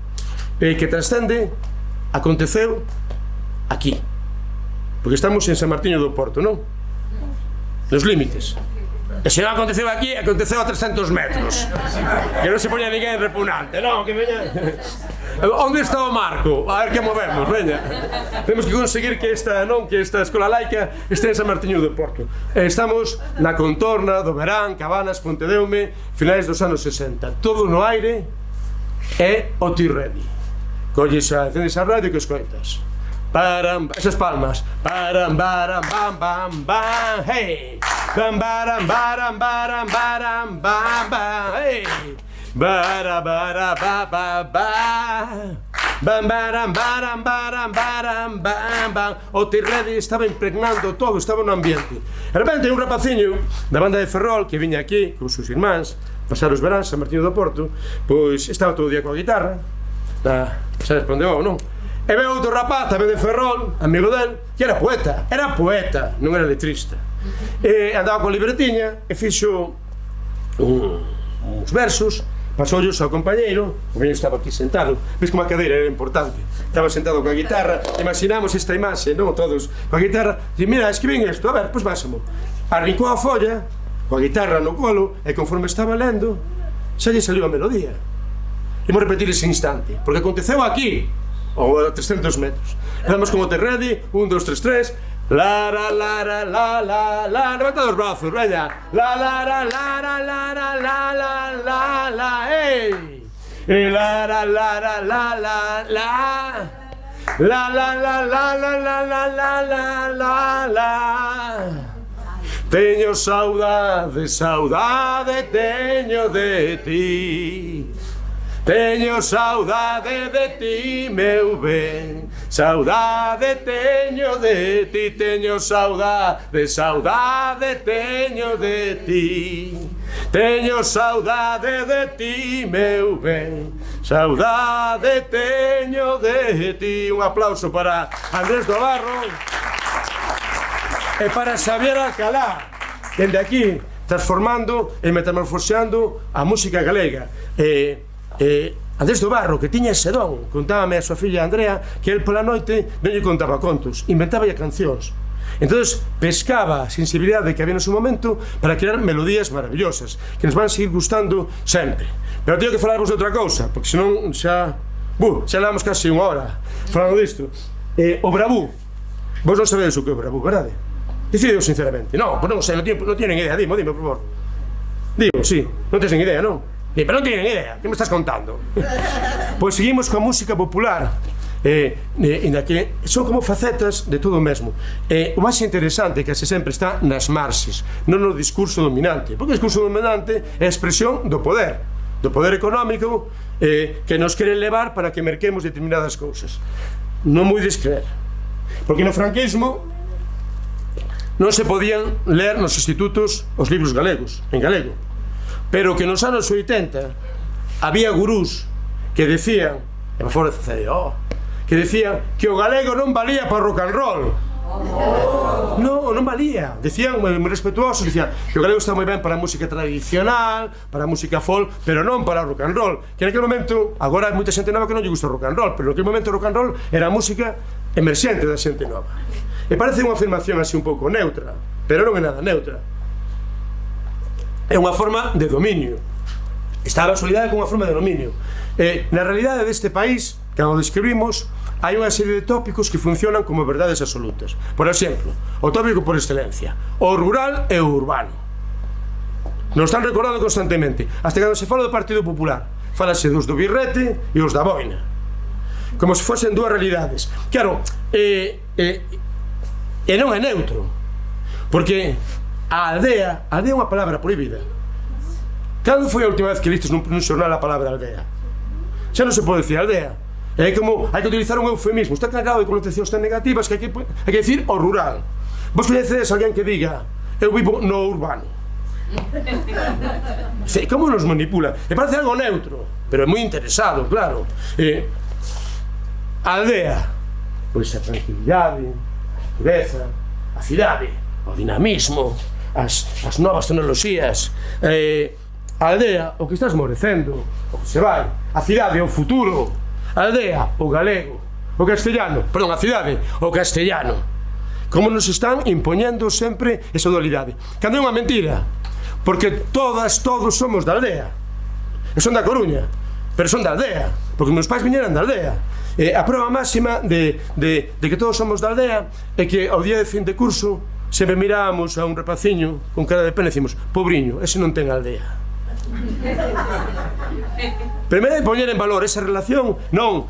que trascende, aconteceu aquí, porque estamos en San Martiño do Porto, non? Nos límites. E se non aconteceu aquí, aconteceu a 300 metros, que non se poña ninguén repugnante, non, que veña. Onde está o marco? A ver que movemos, veña. Temos que conseguir que esta escola laica este en San Martiño do Porto. Estamos na contorna do Verán, Cabanas, Pontedeume, finais dos anos 60. Todo no aire é o ti ready. Colles encendes a radio que escoitas. Param, esas palmas. Param, baram, bam, bam, bam, hey. Bam, baram, baram, baram, baram, bam, bam, hey. Bara, bara, ba, ba, ba. Bam, baram, baram, baram, baram, bam, bam. O Tirredi estaba impregnando todo, estaba no ambiente. De repente un rapaciño da banda de Ferrol que viña aquí con seus irmáns pasar os veráns San Martiño do Porto, pois estaba todo o día coa guitarra, sabes para onde vou, non? E veo outro rapaz tamén de Ferrol, amigo del, que era poeta, non era letrista. E andaba con libretiña e fixo uns versos, pasoullos ao compañeiro, o compañeiro estaba aquí sentado, ves como a cadeira era importante, estaba sentado coa guitarra, imaginamos esta imaxe, non? Todos coa guitarra, e mira, escribín isto, a ver, pois pásamo. Arrincou a folla, coa guitarra no colo, e conforme estaba lendo, xa lle saliu a melodía. Imos repetir ese instante, porque aconteceu aquí, ou a 300 metros. Estamos como te ready, 1, 2, 3, 3. La la la la la la la. Levanta os brazos, veña. La la la la la la la la la la la, hey. La la la la la la la. La la la la la la la la la la la. Teño saudade, saudade teño de ti. Teño saudade de ti, meu ben. Saudade teño de ti, teño saudade, saudade teño de ti. Teño saudade de ti, meu ben. Saudade teño de ti. Un aplauso para Andrés do Barro e para Xavier Alcalá, dende aquí transformando e metamorfoseando a música galega. Andrés do Barro, que tiña ese don, contábame a súa filla Andrea que el pola noite non lle contaba contos, inventaba cancións. Entonces pescaba a sensibilidade que había no seu momento para crear melodías maravillosas que nos van a seguir gustando sempre. Pero teño que falarvos de outra cousa, porque senón xa levamos casi unha hora falando disto. O Bravú, vos non sabedes o que é o Bravú, verdade? Decido sinceramente. Non, pois non sei, non tienen idea, dime, por favor. Digo, sí, non tens nin idea, non? Pero non tienen idea, que me estás contando? Pois seguimos coa música popular, na que son como facetas de todo o mesmo. O máis interesante é que case sempre está nas marxes, non no discurso dominante, porque o discurso dominante é a expresión do poder económico que nos quere levar para que merquemos determinadas cousas. Non moi descreer, porque no franquismo non se podían ler nos institutos os libros galegos, en galego. Pero que nos anos 80 había gurús que decían, que decían que o galego non valía para o rock and roll. Non valía. Decían, moi respetuosos, decían que o galego está moi ben para a música tradicional, para a música folk, pero non para o rock and roll. Que en aquel momento, agora hai moita xente nova que non lle gusta o rock and roll, pero en aquel momento o rock and roll era a música emerxente da xente nova. E parece unha afirmación así un pouco neutra, pero non é nada neutra. É unha forma de dominio. Está a solidariedade con unha forma de dominio. Na realidade deste país, cando describimos, hai unha serie de tópicos que funcionan como verdades absolutas. Por exemplo, o tópico por excelencia, o rural e o urbano. Nos están recordando constantemente. Hasta cando se fala do Partido Popular, falase dos do Birrete e os da Boina, como se fosen dúas realidades. Claro, e non é neutro, porque a aldea é unha palabra prohibida. Cando foi a última vez que listes nun xornal a palabra aldea? Xa non se pode decir aldea. É como, hai que utilizar un eufemismo. Está cargado de connotacións tan negativas que hai que decir o rural. Vos coñecedes a alguén que diga eu vivo no urbano? Como nos manipula? Me parece algo neutro, pero é moi interesado, claro. A aldea, pois a tranquilidade, a pureza, a cidade, o dinamismo, as novas tecnoloxías. A aldea, o que está esmorecendo, o que se vai. A cidade, o futuro. A aldea, o galego. O castellano, perdón, a cidade, o castellano. Como nos están impoñendo sempre esa dualidade. Cando é unha mentira, porque todos somos da aldea. Eu son da Coruña, pero son da aldea, porque meus pais viñeran da aldea. A prova máxima de que todos somos da aldea é que ao día de fin de curso sempre mirábamos a un rapaciño con cara de pena e decimos, pobriño, ese non ten aldea. Primeiro é poñer en valor esa relación, non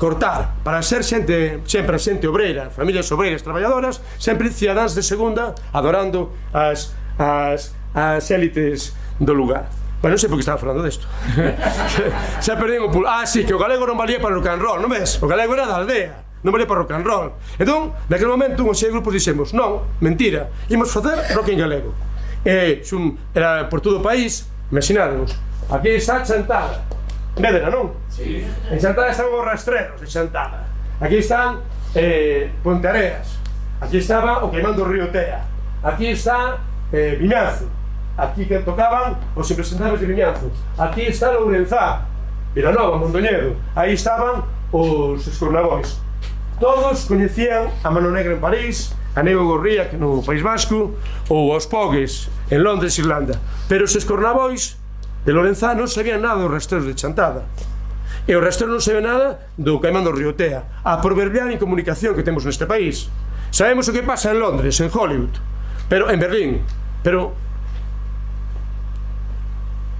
cortar, para ser xente, sempre a xente obreira, familias obreiras traballadoras, sempre cidadáns de segunda, adorando as élites do lugar. Bueno, non sei por que estaba falando desto. Xa perdín o pulo. Sí, que o galego non valía para o rock and roll, non ves? O galego era da aldea, non valía para o rock and roll. Entón, naquele momento, uns seis grupos dixemos, non, mentira, imos facer rock en galego. Era por todo o país, imaginádemos, aquí está Chantada, Medra, non? Sí. En Chantada están os rastreros de Chantada. Aquí están Ponteareas. Aquí estaba o Queimando o Río Tea. Aquí está Viñanzo. Aquí que tocaban os impresentables de Viñanzo. Aquí está Lourenzá, Vilanova, Mondoñedo. Aí estaban os Escornabois. Todos coñecían a Mano Negra en París, a Nego Gorría, que no País Vasco, ou aos Pogues en Londres, Irlanda. Pero os Escornabois de Lourenzá non sabían nada dos rastreros de Chantada. E o rastrero non sabe nada do Queimando o Río Tea, a proverbial incomunicación que temos neste país. Sabemos o que pasa en Londres, en Hollywood, pero en Berlín, pero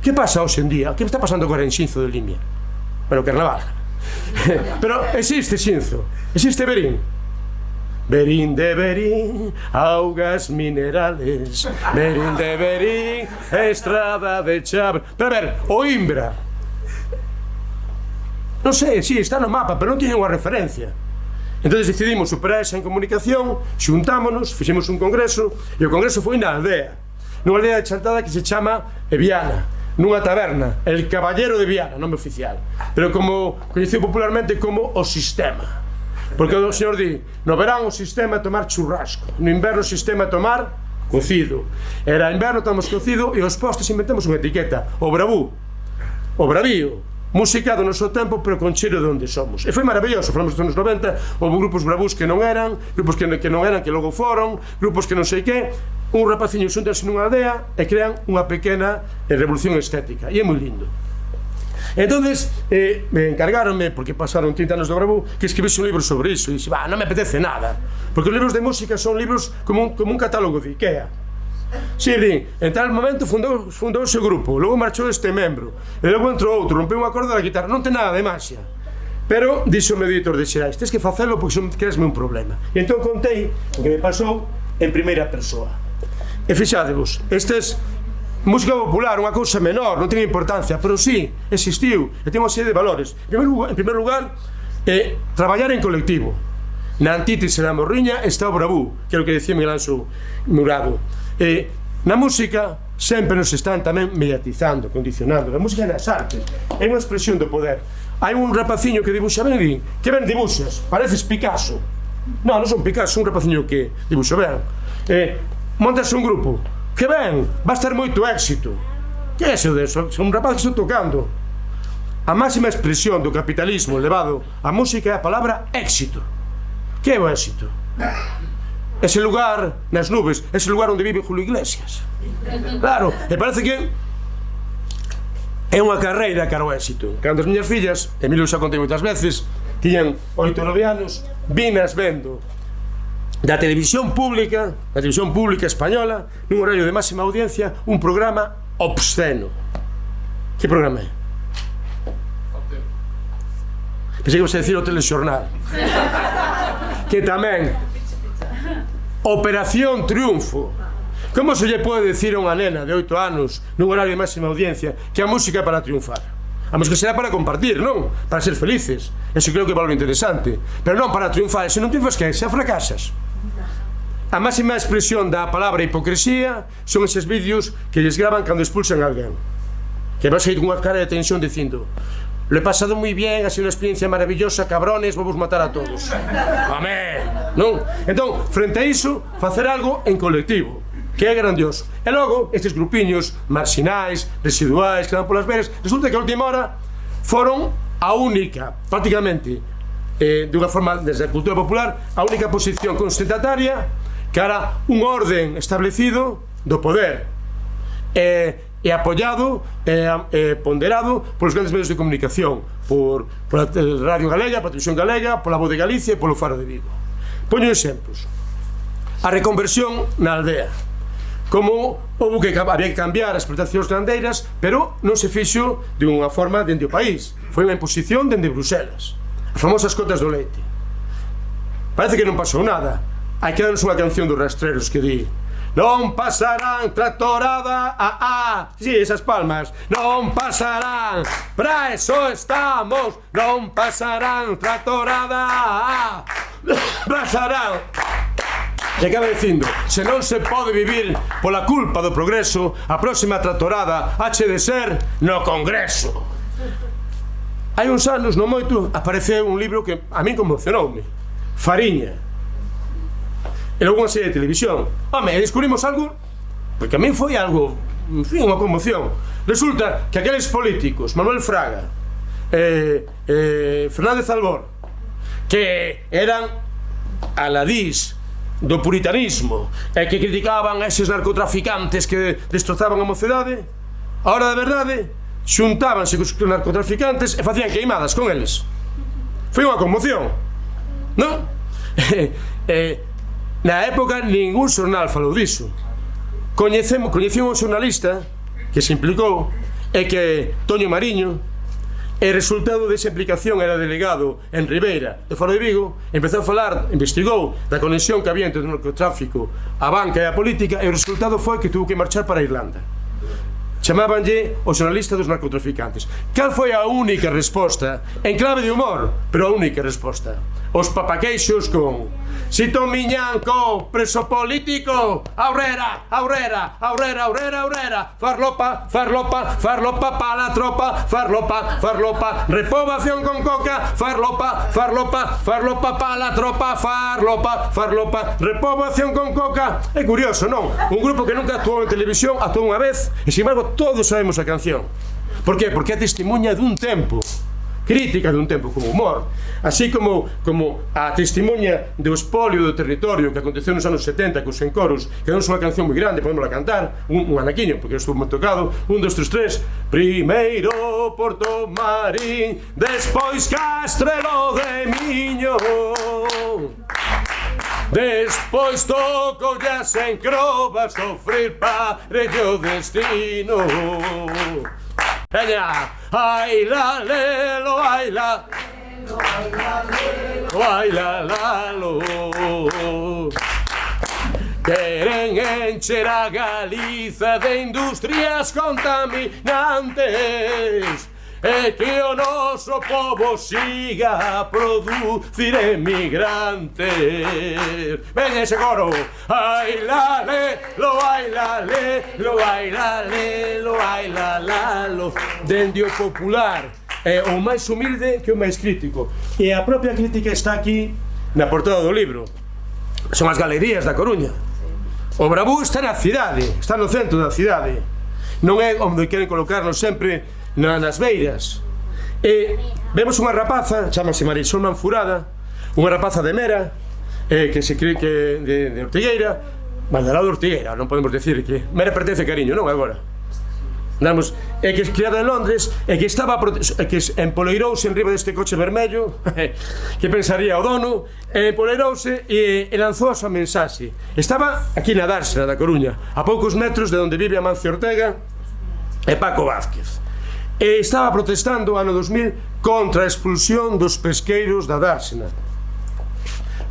que pasa hoxe en día? Que está pasando agora en Xinzo de Limia? Bueno, Carnaval. Pero existe Xinzo, existe Berín. Berín de Berín, augas minerales. Berín de Berín, estrada de Chávez. Pero a ver, o Imbra. Non sei, sí, está no mapa, pero non tiñen unha referencia. Entón decidimos superar esa incomunicación, xuntámonos, fixemos un congreso, e o congreso foi na aldea. Nunha aldea de Chantada que se chama Viana, nunha taberna, El Caballero de Viana, nome oficial, pero como coñecido popularmente como o sistema. Porque o señor di, no verán o sistema é tomar churrasco, no inverno o sistema é tomar cocido. Era inverno, tomamos cocido, e os postres inventamos unha etiqueta, o bravú, o bravío, música do noso tempo, pero con cheiro de onde somos. E foi maravilloso, falamos dos anos 90, houve grupos bravús que non eran, grupos que non eran, que logo foron, grupos que non sei que, un rapaciño xuntanse nunha aldea e crean unha pequena revolución estética, e é moi lindo. Entonces, me encargaronme, porque pasaron 30 anos do Bravú, que escribise un libro sobre iso, e dixe, non me apetece nada, porque os libros de música son libros como un catálogo de Ikea. Si, en tal momento fundou o seu grupo, logo marchou este membro, e logo entrou outro, rompeu unha corda da guitarra, non ten nada de magia. Pero, dixo o meu editor de Xerais, tens que facelo porque son creasme un problema. E entón contei o que me pasou en primeira persoa. E fixadevos, estes música popular, unha cousa menor, non ten importancia, pero sí, existiu, e ten unha serie de valores. En primer lugar, traballar en colectivo. Na antítese da morriña está o Bravú, que é o que decía Miguel Anxo Murado. Na música sempre nos están tamén mediatizando, condicionando. A música é nas artes, é unha expresión do poder. Hai un rapaciño que dibuxa ben, e que ben dibuxas, pareces Picasso. Non son Picasso, un rapaciño que dibuxa ben. Montas un grupo, que ben, va a estar moito éxito. Que é eso deso? Son un rapaz que estou tocando. A máxima expresión do capitalismo elevado a música é a palabra éxito. Que é o éxito? Ese lugar nas nubes, ese lugar onde vive Julio Iglesias. Claro, e parece que é unha carreira cara ao éxito. Cando as miñas fillas, Emilio xa contei moitas veces, tiñan 8 ou 9 anos, vinas vendo da televisión pública española, nun horario de máxima audiencia, un programa obsceno. Que programa é? Pensei que vas a decir o telexornal. Que tamén Operación Triunfo. Como se lle pode decir a unha nena de 8 anos nun horario de máxima audiencia que a música é para triunfar? A música será para compartir, non? Para ser felices. Eso creo que é algo interesante. Pero non para triunfar. Se non triunfas, que xa fracasas. A máxima expresión da palabra hipocresía son eses vídeos que lles graban cando expulsan a alguén, que vas a ir con unha cara de tensión dicindo: lo he pasado muy bien, ha sido una experiencia maravillosa, cabrones, vamos matar a todos. Amén, non? Entón, frente a iso, facer algo en colectivo, que é grandioso. E logo, estes grupiños marxinais, residuais, que dan polas veres, resulta que a última hora foron a única, prácticamente, de unha forma, desde a cultura popular, a única posición constantataria cara un orden establecido do poder, e apoiado e ponderado polos grandes medios de comunicación, pola Radio Galega, pola Televisión Galega, pola Voz de Galicia e polo Faro de Vigo. Poño exemplos. A reconversión na aldea, como houve que había que cambiar as explotacións gandeiras, pero non se fixo de unha forma dende o país, foi unha imposición dende Bruselas, as famosas cotas do leite. Parece que non pasou nada. Hai que darnos unha canción dos Rastreros que di: non pasarán tractorada, sí, esas palmas. Non pasarán, para eso estamos. Non pasarán tractorada, pasarán. E acaba dicindo: se non se pode vivir pola culpa do progreso, a próxima tractorada hache de ser no Congreso. Hai uns anos, non moito, apareceu un libro que a min conmocionoume: Fariña. E logo unha serie de televisión. Home, descubrimos algo, porque a mí foi algo, en fin, unha conmoción. Resulta que aqueles políticos, Manuel Fraga, Fernández Albor, que eran aladís do puritanismo e que criticaban a eses narcotraficantes que destrozaban a mocedade, a hora da verdade xuntábanse cos narcotraficantes e facían queimadas con eles. Foi unha conmoción, non? Na época ningún xornal falou diso. Coñeci un xornalista que se implicou, e que Toño Mariño, e o resultado desa implicación era delegado en Ribeira do Faro de Vigo, empezou a falar, investigou da conexión que había entre o narcotráfico, a banca e a política, e o resultado foi que tuvo que marchar para Irlanda. Chamábanlle o xornalista dos narcotraficantes. Cal foi a única resposta, en clave de humor, pero a única resposta? Os papaqueixos con: si Tomiñán co preso político, aurrera, aurrera, aurrera, aurrera, aurrera, farlopa, farlopa, farlopa pa la tropa, farlopa, farlopa, repobación con coca, farlopa, farlopa, farlopa pa la tropa, farlopa, farlopa, repobación con coca. É curioso, non? Un grupo que nunca actuou en televisión actuou unha vez, e sin embargo todos sabemos a canción. Por que? Porque é testemunha dun tempo, crítica dun tempo con humor, así como a testemunha do espolio do territorio que aconteceu nos anos 70 cos encoros, que non é unha canción moi grande, podémosla cantar, un anaquiño, porque eu estuve moi tocado, 1, 2, 3, 3, primeiro Porto Marín, despois Castrelo de Miño, despois toco ya sen crova sofrir parello destino. Veña, ai la lelo, ai la ai la lalo. Queren encher a Galiza de industrias contaminantes e que o noso pobo siga a producir emigrantes. Veña ese coro. Ai la lelo, ai la lelo, ai la lelo, ai la lalo. Dende o popular é o máis humilde que o máis crítico. E a propia crítica está aquí na portada do libro. Son as galerías da Coruña. O Bravú está na cidade, está no centro da cidade. Non é onde queren colocarlo sempre nas beiras. E vemos unha rapaza, chamase Marisol Manfurada, unha rapaza de Mera, que se cree que de Ortigueira, mas de lado de Ortigueira, non podemos decir que Mera pertence a Cariño, non agora. Andamos, que é criada en Londres, e que estaba que empoleirouse en riba deste coche vermello, que pensaría o dono, empoleirouse e lanzou a súa mensaxe. Estaba aquí na Dársena da Coruña, a poucos metros de onde vive Amancio Ortega e Paco Vázquez. E estaba protestando ano 2000 contra a expulsión dos pesqueiros da Dársena.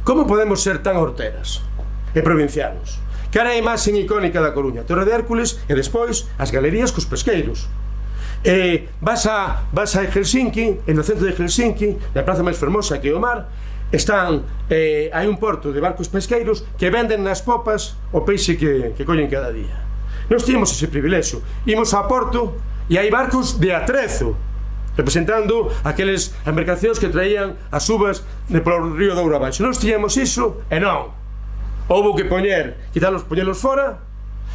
Como podemos ser tan horteras e provincianos? Cara a imaxe icónica da Coruña, Torre de Hércules e despois as galerías cos pesqueiros. Vas a Helsinki, en o centro de Helsinki, na praza máis fermosa que é o mar, hai un porto de barcos pesqueiros que venden nas popas o peixe que collen cada día. Nós tínhamos ese privilexio, imos a porto e hai barcos de atrezo representando aqueles mercancías que traían as uvas polo río Douro abaixo. Nós tiñamos iso e non. Houbo que poñelos fora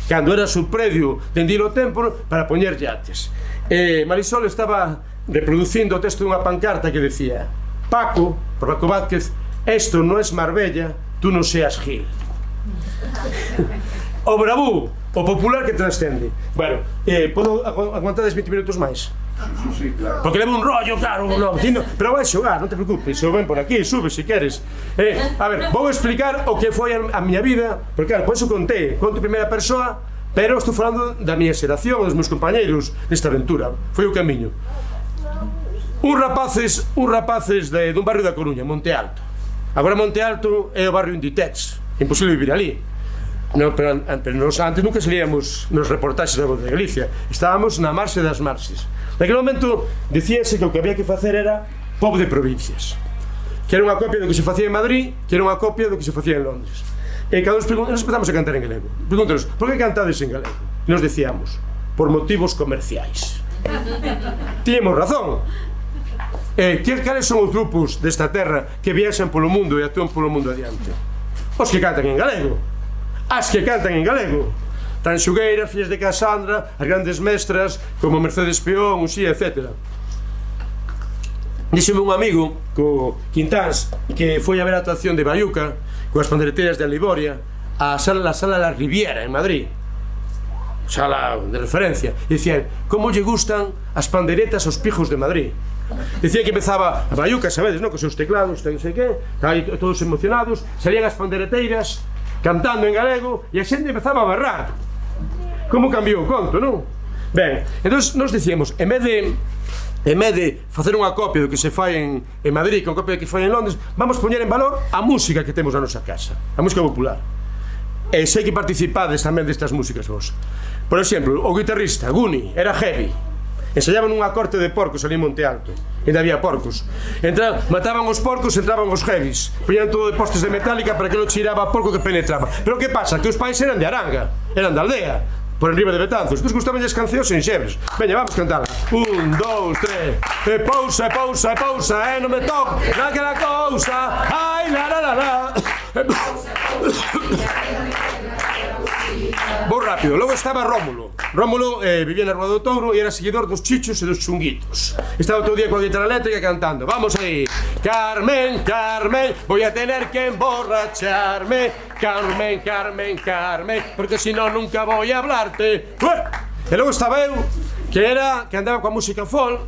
cando era o predio dende o tempo para poñer yates. Marisol estaba reproducindo o texto dunha pancarta que decía: Paco, por Paco Vázquez, esto no es Marbella, tú no seas Gil. O Bravú, o popular que transcende. Bueno, podo aguantar 20 minutos máis? Sí, claro. Porque levo un rollo, claro, no, pero vai xogar, non te preocupes, se ven por aquí, sube se queres. A ver, vou explicar o que foi a miña vida, porque claro, por eso conto en primeira persoa, pero estou falando da miña xeración, dos meus compañeiros nesta aventura, foi o camiño. Un rapaces dun barrio da Coruña, Monte Alto. Agora Monte Alto é o barrio Inditex, imposible vivir ali. No, pero nos antes nunca salíamos nos reportaxes da Voz de Galicia, estábamos na marxe das marxes. Naquele momento dicíase que o que había que facer era pop de provincias, que era unha copia do que se facía en Madrid, que era unha copia do que se facía en Londres. E cada nos empezamos a cantar en galego. Pregúntanos, por que cantades en galego? E nos decíamos, por motivos comerciais. Tiñemos razón. Cales son os grupos desta terra que viaxan polo mundo e actúan polo mundo adiante? Os que cantan en galego. As que cantan en galego. Tanxugueira, fillas de Casandra, as grandes mestras como Mercedes Peón, Uxía, etc. Díxeme un amigo, co Quintáns, que foi a ver a actuación de Baiuca coas pandereteiras de Aliboria a sala La Riviera en Madrid, sala de referencia, e dicían como lle gustan as panderetas aos pijos de Madrid. Dicían que empezaba a Baiuca, sabedes, non? Cos seus teclados, non sei que, aí todos emocionados, salían as pandereteiras cantando en galego e a xente empezaba a berrar. Como cambiou o conto, non? Ben, entón nos dicíamos, en vez de facer unha copia do que se fai en Madrid, que unha copia do que se fai en Londres, vamos poñer en valor a música que temos na nosa casa, a música popular. E sei que participades tamén destas músicas vos. Por exemplo, o guitarrista, Guni, era heavy. Ensayaban unha corte de porcos ali en Monte Alto. Ainda había porcos. Mataban os porcos, entraban os heavies. Poñían todo de postes de metálica para que non cheiraba porco que penetraba. Pero que pasa? Que os pais eran de Aranga, eran da aldea, por enriba de Betanzos. Entón gustaban as cancións en xebres. Veña, vamos cantala. 1, 2, 3. E pousa, pousa, pousa, non me toco naquela cousa. Ai, la, la, la, la. Vou rápido. Logo estaba Rómulo. Rómulo vivía na Rúa do Touro e era seguidor dos chichos e dos chunguitos. Estaba todo o día coa guitarra eléctrica cantando. Vamos aí. Carmen, Carmen, voy a tener que emborracharme. Carmen, Carmen, Carmen, porque si no nunca voy a hablarte. E logo estaba eu, que andaba coa música folk,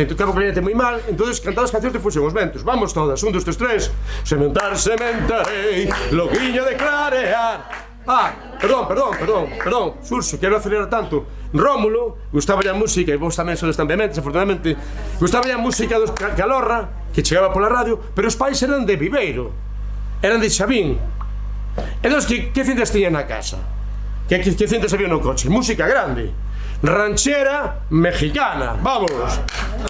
tocaba o clarinete moi mal, entonces cantaba as cancións de Fusión os Ventos. Vamos todas, 1, 2, 3, 3. Sementarei, loguiño de clarear. Perdón, Xurxo, quero acelerar tanto. Rómulo, gustaba a música, e vos tamén sodes tan vehementes, afortunadamente, gustaba a música dos Calorra, que chegaba pola radio, pero os pais eran de Viveiro, eran de Xavín. Entón, que cintas tiña na casa? Que cintas había no coche? Música grande. Ranchera mexicana, vamos.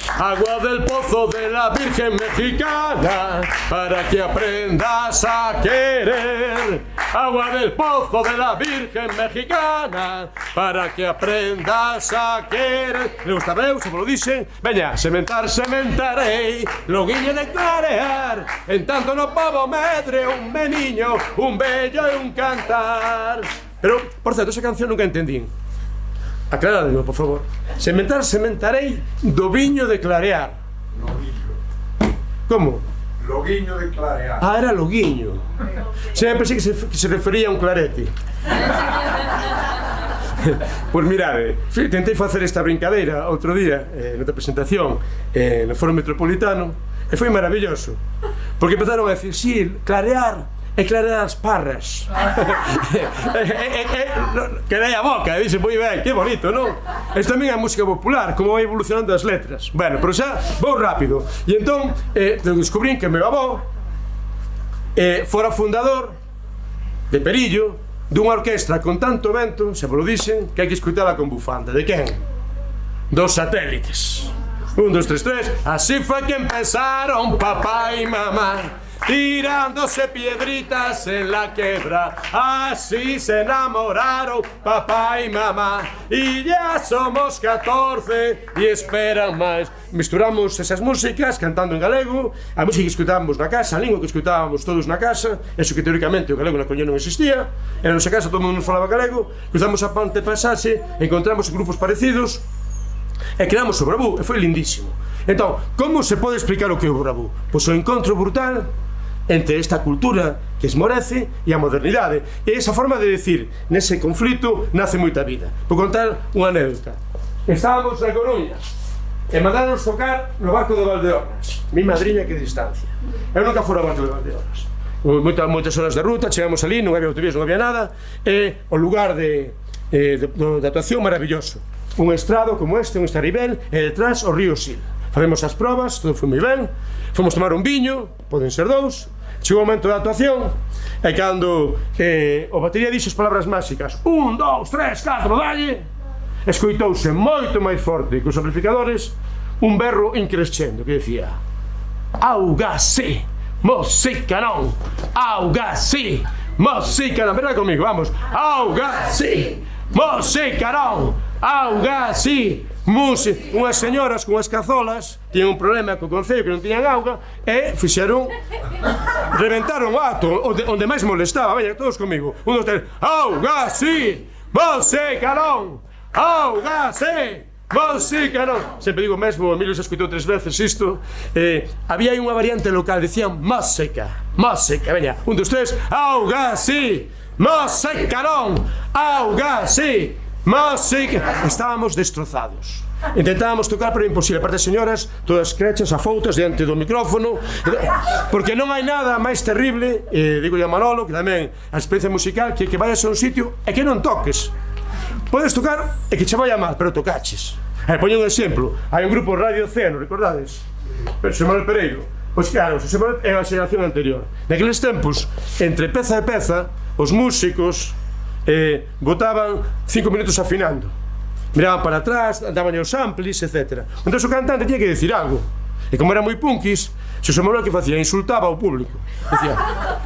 Agua del pozo de la Virgen Mexicana, para que aprendas a querer. Agua del pozo de la Virgen Mexicana, para que aprendas a querer. Le gusta eu, se me lo dicen. Veña, sementarei, loguiño de clarear. En tanto no pavo medre un meniño, un bello e un cantar. Pero, por certo, esa canción nunca entendín. Aclaradme, por favor. Sementarei do viño de clarear.
Loguillo.
Como?
Loguiño de clarear.
Ah, era loguiño. Sempre pensei que se refería a un clarete. Pois mirade, tentei facer esta brincadeira outro día, noutra presentación, no Foro Metropolitano, e foi maravilloso. Porque empezaron a decir, sí, clarear e clarear as parras. Quedei a boca, e dixe, moi ben, que bonito, non? Isto tamén é a música popular, como vai evolucionando as letras. Bueno, pero xa vou rápido. E entón, descubrín que meu avó fora fundador de Perillo, dunha orquestra con tanto vento, se vos lo dixen, que hai que escutala con bufanda. De quen? Dos Satélites. 1, 2, 3, 3. Así fue que empezaron papá y mamá, tirándose piedritas en la quebra. Así se enamoraron papá y mamá, y ya somos 14 y esperan máis. Misturamos esas músicas cantando en galego, a música que escutábamos na casa, a lingua que escutábamos todos na casa, eso que teóricamente o galego na coña non existía. En nosa casa todo o mundo nos falaba galego, cruzamos a ponte pasaxe, encontramos grupos parecidos e creamos o Bravú, e foi lindísimo. Entón, como se pode explicar o que é o Bravú? Pois o encontro brutal entre esta cultura que esmorece e a modernidade. E esa forma de decir, nese conflito, nace moita vida. Vou contar unha anécdota. Estábamos na Coruña e mandaron tocar no barco de Valdeorras. Mi madriña, que distancia. Eu nunca fora ao barco de Valdeorras. Moitas horas de ruta, chegamos ali, non había autobús, non había nada, e o lugar de actuación maravilloso. Un estrado como este, un estaribel, e detrás o río Sil. Facemos as probas, todo foi moi ben, fomos tomar un viño, poden ser 2, chegou o momento da actuación, e cando o batería dixo as palabras máxicas 1, 2, 3, 4, dalle, escoitouse moito máis forte que os amplificadores un berro increscendo que decía: augase, música non, augase, música non, verdad comigo, vamos, augase, música non, augase, música. Unhas señoras con as cazolas tiñan un problema co concello que non tiñan auga e fixeron, reventaron o acto onde máis molestaba. Veña, todos comigo, 1, 2, 3, augase, música non, augase, música non. Sempre digo mesmo, Emilio se escutou 3 veces isto. Había aí unha variante local, decían música, música. Veña, 1, 2, 3, augase, música non, augase, música. Estábamos destrozados. Intentábamos tocar, pero imposible. Aparte, señoras, todas crechas, afoutas diante do micrófono, porque non hai nada máis terrible, digo a Manolo, que tamén a experiencia musical, que vayas a un sitio e que non toques. Podes tocar e que che vaya mal, pero tocaches. Poño un exemplo. Hai un grupo Radio Océano, recordades? Xosé Manuel Pereiro. Pois claro, Xosé Manuel é a xeración anterior. Naqueles tempos, entre peza e peza, os músicos botaban 5 minutos afinando, miraban para atrás, andaban os amplis, etc. Entón o cantante tiña que decir algo, e como era moi punkis, Xosé Manuel que facía, insultaba ao público,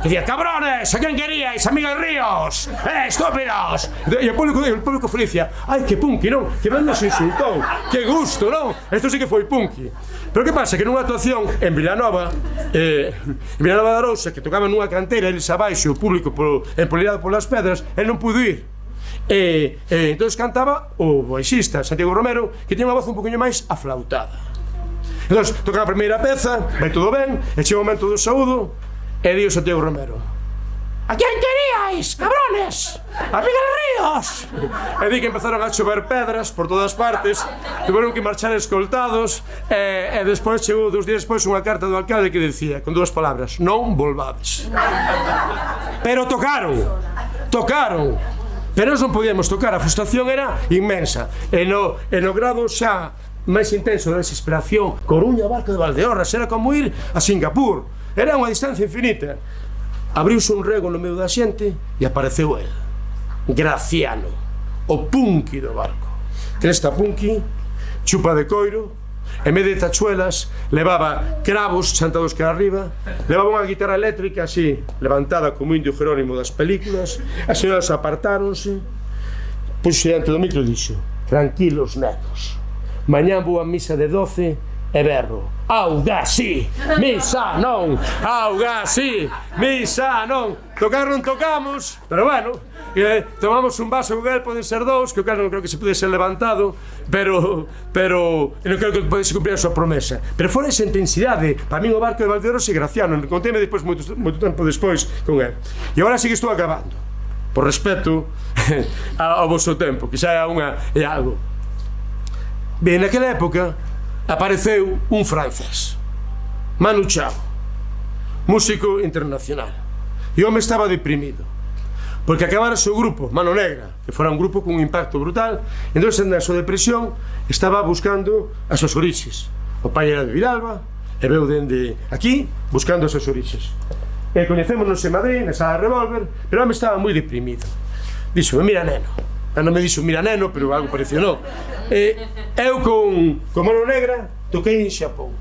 decía cabrones, a quen queríais, a Miguel Ríos, estúpidos, e o público felicia, ai que punky, non, que ben nos insultou, que gusto, non, isto sí que foi punky. Pero que pasa, que nunha actuación en Vilanova da Arousa, que tocaban nunha canteira, eles abaixo, o público empoliado polas pedras, el non pudo ir. Entón cantaba o baixista Santiago Romero, que tiña unha voz un poquinho máis aflautada. Entón toca a primeira peza, vai todo ben, e chega o momento do saúdo, e di o Santiago Romero: "A quen queríais, cabrones? A Miguel Ríos!" E di que empezaron a chover pedras por todas partes, tuveron que marchar escoltados, e despois chegou 2 días despois unha carta do alcalde que decía, con 2 palabras: "Non volvades." Pero tocaron, pero nós non podíamos tocar, a frustración era inmensa, e no grado xa máis intenso da desesperación, Coruña, Barco de Valdeorras, era como ir a Singapur, era unha distancia infinita. Abriuse un rego no medio da xente e apareceu el, Graciano, o punky do barco. Cresta punky, chupa de coiro, en vez de tachuelas levaba cravos chantados cara arriba, levaba unha guitarra eléctrica así, levantada como Indio Jerónimo das películas. As señoras apartáronse, puxe diante do micro e dixo: "Tranquilos, nenos, mañán vou a misa de 12 e berro: auga si, misa non, auga si, misa non." Tocar non tocamos, pero bueno, tomamos un vaso con el, poden ser 2, que o caso non creo que se pude ser levantado, pero non creo que podese cumprir a súa promesa. Pero fora esa intensidade, para min o Barco de Valdeorras e Graciano, contéme despois moito tempo despois con el. E agora sí que estou acabando, por respeto ao vosso tempo, que xa é algo. Ben, naquela época apareceu un francés, Manu Chao, músico internacional, e o home estaba deprimido porque acabara o seu grupo, Mano Negra, que fora un grupo con un impacto brutal. Entón, na súa depresión, estaba buscando as súas orixes. O pai era de Vilalba e veu dende aquí buscando as súas orixes. E coñecémonos en Madrid, na sala de Revolver, pero o home estaba moi deprimido. Dixo: "Mira, neno", non me dixo "mira, neno", pero algo pareció, non. Eu con Mano Negra toquei en Xapón.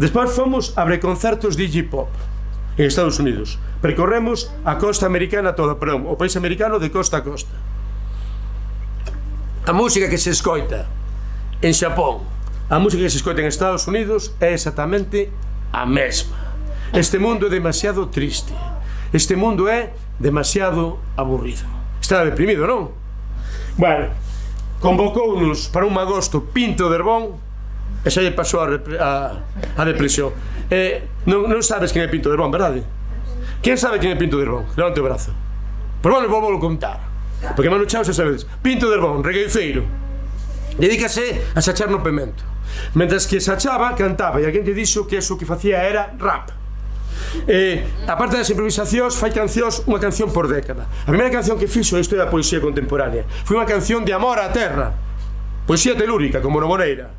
Despois fomos a concertos de Iggy Pop en Estados Unidos. Percorremos a costa americana toda, perdón, o país americano de costa a costa. A música que se escoita en Xapón, a música que se escoita en Estados Unidos é exactamente a mesma. Este mundo é demasiado triste. Este mundo é demasiado aburrido. Está deprimido, non? Bueno, convocounos para un agosto Pinto de Herbón e xa lle pasou a depresión. Non sabes quen é Pinto de Herbón, verdade? Quen sabe quen é Pinto de Herbón? Levante o brazo. Pois bueno, vou contar, porque Manu Chao xa sabedes. Pinto de Herbón, regueiceiro, dedícase a sachar no pemento. Mentres que sachaba, cantaba, e alguén te dixo que eso que facía era rap. A parte das improvisacións, fai cancións, unha canción por década. A primeira canción que fixo na historia da poesía contemporánea foi unha canción de amor á terra, poesía telúrica, como Noboneira.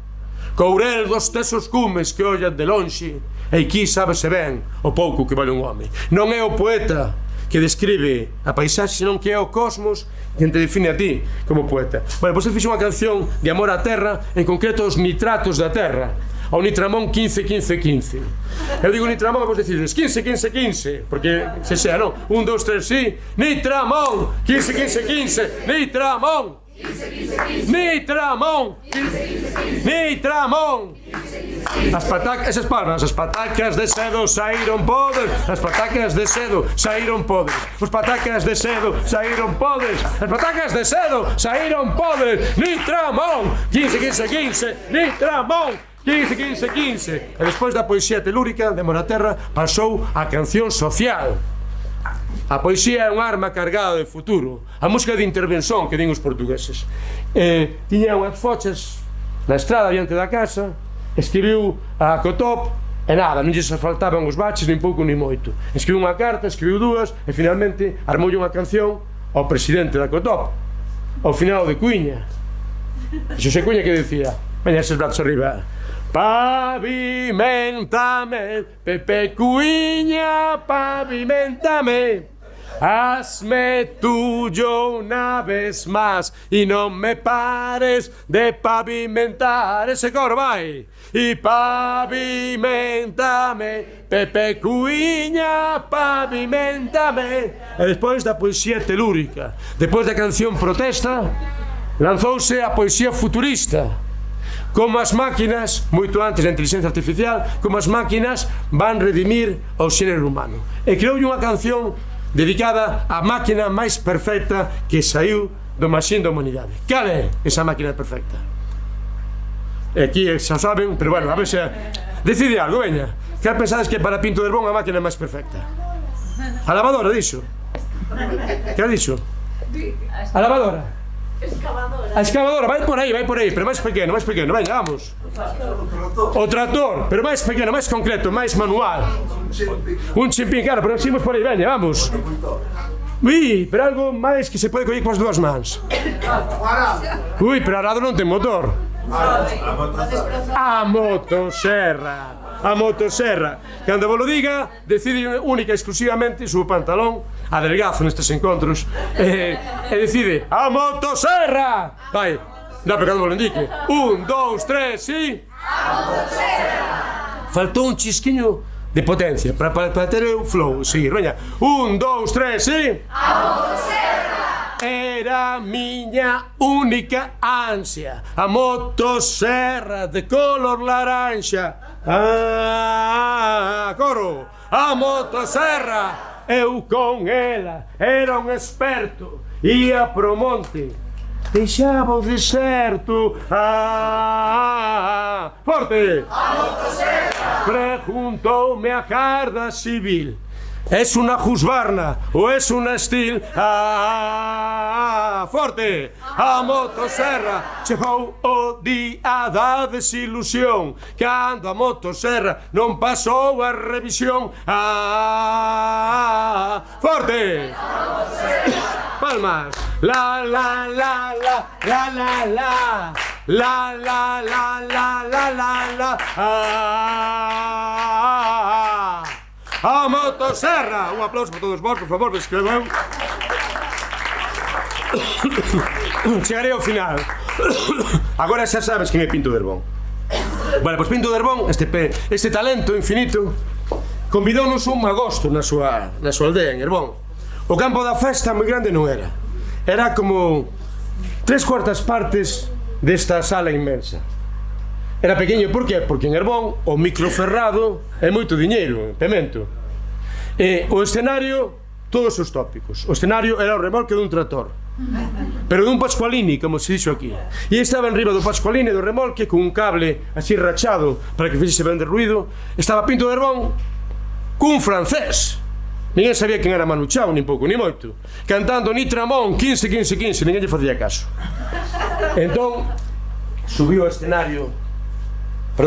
Courel dos tesos cumes que ollan de lonxe, e aquí sábese ben o pouco que vale un home. Non é o poeta que describe a paisaxe, senón que é o cosmos quen te define a ti como poeta. Bueno, pois ele fixo unha canción de amor á terra, en concreto os nitratos da terra, ao Nitramón 15-15-15. Eu digo Nitramón, vos decides 15-15-15, porque se sea, non? 1, 2, 3, sí. Nitramón 15-15-15, Nitramón 15-15-15, Nitramón. As patacas, esas palmas, as patacas de sedo saíron podres, as patacas de sedo saíron podres, os patacas de sedo saíron podres, as patacas de sedo saíron podres, Nitramón 15-15-15, Nitramón 15-15-15. E despois da poesía telúrica de Moraterra pasou a canción social. A poesía é un arma cargada de futuro, a música de intervención que din os portugueses. Tiña unhas fochas na estrada diante da casa, escribiu a Cotop e nada, non lles faltaban os baches nin pouco nin moito. Escribiu unha carta, escribiu 2 e finalmente armoulle unha canción ao presidente da Cotop, ao final de Cuiña. Xosé Cuiña que decía, veña eses brazos arriba: pavimentame, Pepe Cuiña, pavimentame, hazme tuyo una vez más y no me pares de pavimentar. Ese coro vai. Y pavimentame, Pepe Cuiña, pavimentame. E despois da poesía telúrica, despois da canción protesta, lanzouse a poesía futurista. Como as máquinas, moito antes da inteligencia artificial, como as máquinas van redimir ao xénero humano. E creoulle unha canción dedicada á máquina máis perfecta que saiu do maxín da humanidade. Cal é esa máquina perfecta? Aquí xa saben, pero bueno, a ver se decide algo, veña. Que pensades que para Pinto de Herbón a máquina máis perfecta? A lavadora, dixo. Que dixo? A lavadora. A excavadora, vai por aí, pero máis pequeno, veña, vamos. O trator, pero máis pequeno, máis concreto, máis manual. Un chimpín, claro, pero seguimos por aí, veña, vamos. Ui, pero algo máis que se pode coller coas dúas mans. Ui, pero arado non ten motor. A motosserra. A motosserra. Cando vos lo diga, decide única e exclusivamente o pantalón adelgazo nestes encontros e decide a motosserra. Vai, non, pero cando vos lo indique. 1, 2, 3, sí. A motosserra. Faltou un chisquiño de potencia para ter o flow, seguir, veña. 1, 2, 3, sí. A motosserra. Era miña única ansia, a motosserra de color laranxa. Coro, a motosserra, eu con ela era un experto, ia pro monte, deixaba o deserto. Forte! A motosserra! Preguntoume a Garda Civil, ¿es una Husqvarna o es una Steel? Forte! A motosserra chegou o día da desilusión, cando a motosserra non pasou a revisión. Forte! Palmas! La la la la la la la la la la la la la. A motosserra! Un aplauso para todos vos, por favor, escrevan. Chegarei ao final. Agora xa sabes quen é Pinto de Herbón. Vale, pois Pinto de Herbón, este talento infinito, convidounos un agosto na súa aldea, en Herbón. O campo da festa moi grande non era. Era como 3/4 partes desta sala inmensa. Era pequeño, por qué? Porque en Herbón o microferrado é moito diñeiro, pemento. E o escenario, todos os tópicos. O escenario era o remolque dun trator, pero dun Pascualini, como se dixo aquí. E estaba en riba do Pascualini do remolque con un cable así rachado para que fixese ben de ruido. Estaba Pinto de Herbón cun francés. Ninguén sabía quen era Manu Chao, nin pouco, nin moito. Cantando Ni Tramón, 15, 15, 15, ninguén lle facía caso. Entón, subiu ao escenario,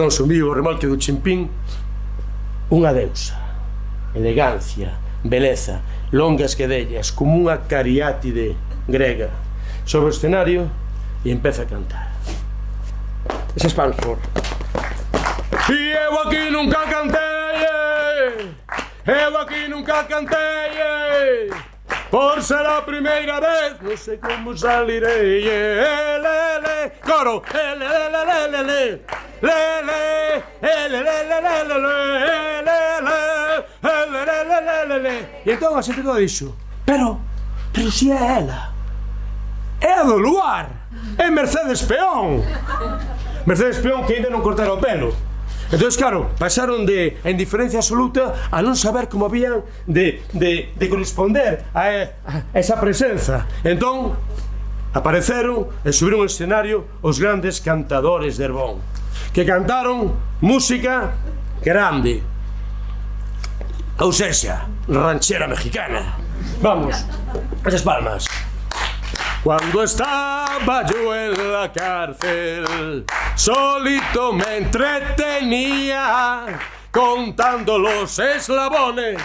subiu o remolque do chimpín, unha deusa, elegancia, beleza, longas quedellas, como unha cariátide grega, sobre o escenario e empeza a cantar. Ese es Pansford. E eu aquí nunca cantei, eu aquí nunca cantei, por ser a primeira vez, non sei como salirei. Coro, e entón a xente toda dixo, pero si é ela, é a do luar, é Mercedes Peón. Mercedes Peón que ainda non cortara o pelo. Entón, claro, pasaron de a indiferencia absoluta a non saber como habían de corresponder a esa presenza. Entón, apareceron e subiron ao escenario os grandes cantadores de Herbón, que cantaron música grande, ou sexa, ranchera mexicana. Vamos, esas palmas. Cuando estaba yo en la cárcel, solito me entretenía contando los eslabones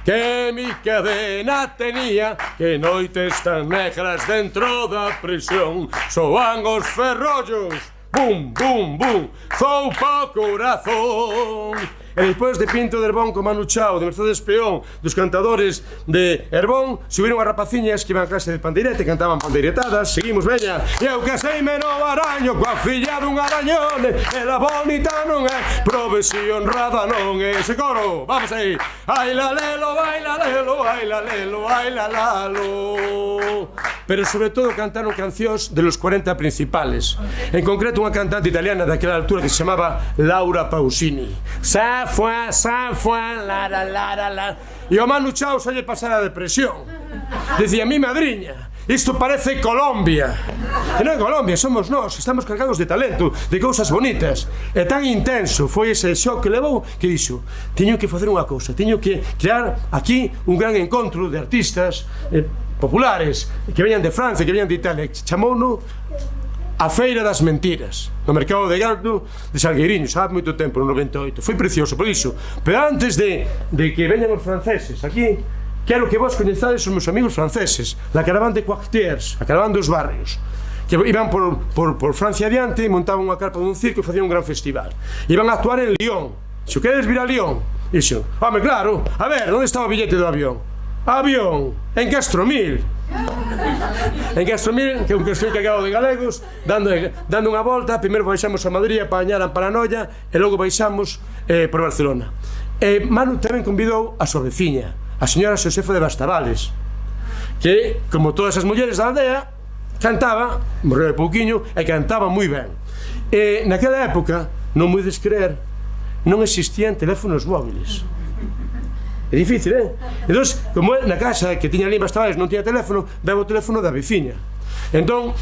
que mi cadena tenía, que noites tan negras dentro da prisión soan os ferrollos, bum, bum, bum, zoupa o corazón. E despois de Pinto de Herbón con Manu Chao, de Mercedes Peón, dos cantadores de Herbón, subiron as rapaciñas que iban a clase de pandeirete, cantaban pandeiretadas. Seguimos, veña. E eu caseime no araño coa filla dun arañón, e la bonita non é, prove si honrada non é. Ese coro, vamos aí. Ai la lelo, ai la lelo, ai la lelo, ai la lalo. pero sobre todo cantaron cancións de los 40 principales. En concreto, unha cantante italiana daquela altura que se chamaba Laura Pausini. Sa fue, la la la la. E o Manu Chao se lle pasara a depresión. Decía, mi madriña, isto parece Colombia. E non é Colombia, somos nós, estamos cargados de talento, de cousas bonitas. E tan intenso foi ese shock que levou que dixo, teño que facer unha cousa, teño que crear aquí un gran encontro de artistas populares que veñan de Francia, que veñan de Italia. Chamouno a Feira das Mentiras, no mercado de Gardo de Salgueiriño, sabe, moito tempo, no 98. Foi precioso, por iso. Pero antes de que veñan os franceses aquí, quero que vos coñezades os meus amigos franceses, la caravana de Quartiers, a caravana dos barrios, que iban por Francia adiante e montaban unha carpa dun circo e facían un gran festival. Iban a actuar en Lyon. Se o queres vir a Lyon, dixo, home, claro, a ver, onde está o billete do avión? Avión, en Castromil. En Castromil, que é un Castromil cargado de galegos, dando unha volta. Primeiro baixamos a Madrid, apañaran Paranoia, e logo baixamos por Barcelona. Manu tamén convidou a súa veciña, a señora Xosefa de Bastavales, que, como todas as mulleres da aldea, cantaba, morreu de pouquiño, e cantaba moi ben. Naquela época, non podes creer, non existían teléfonos móviles. É difícil, Entón, como na casa que tiña ali en Bastavales non tiña teléfono, daba o teléfono da veciña. Entón,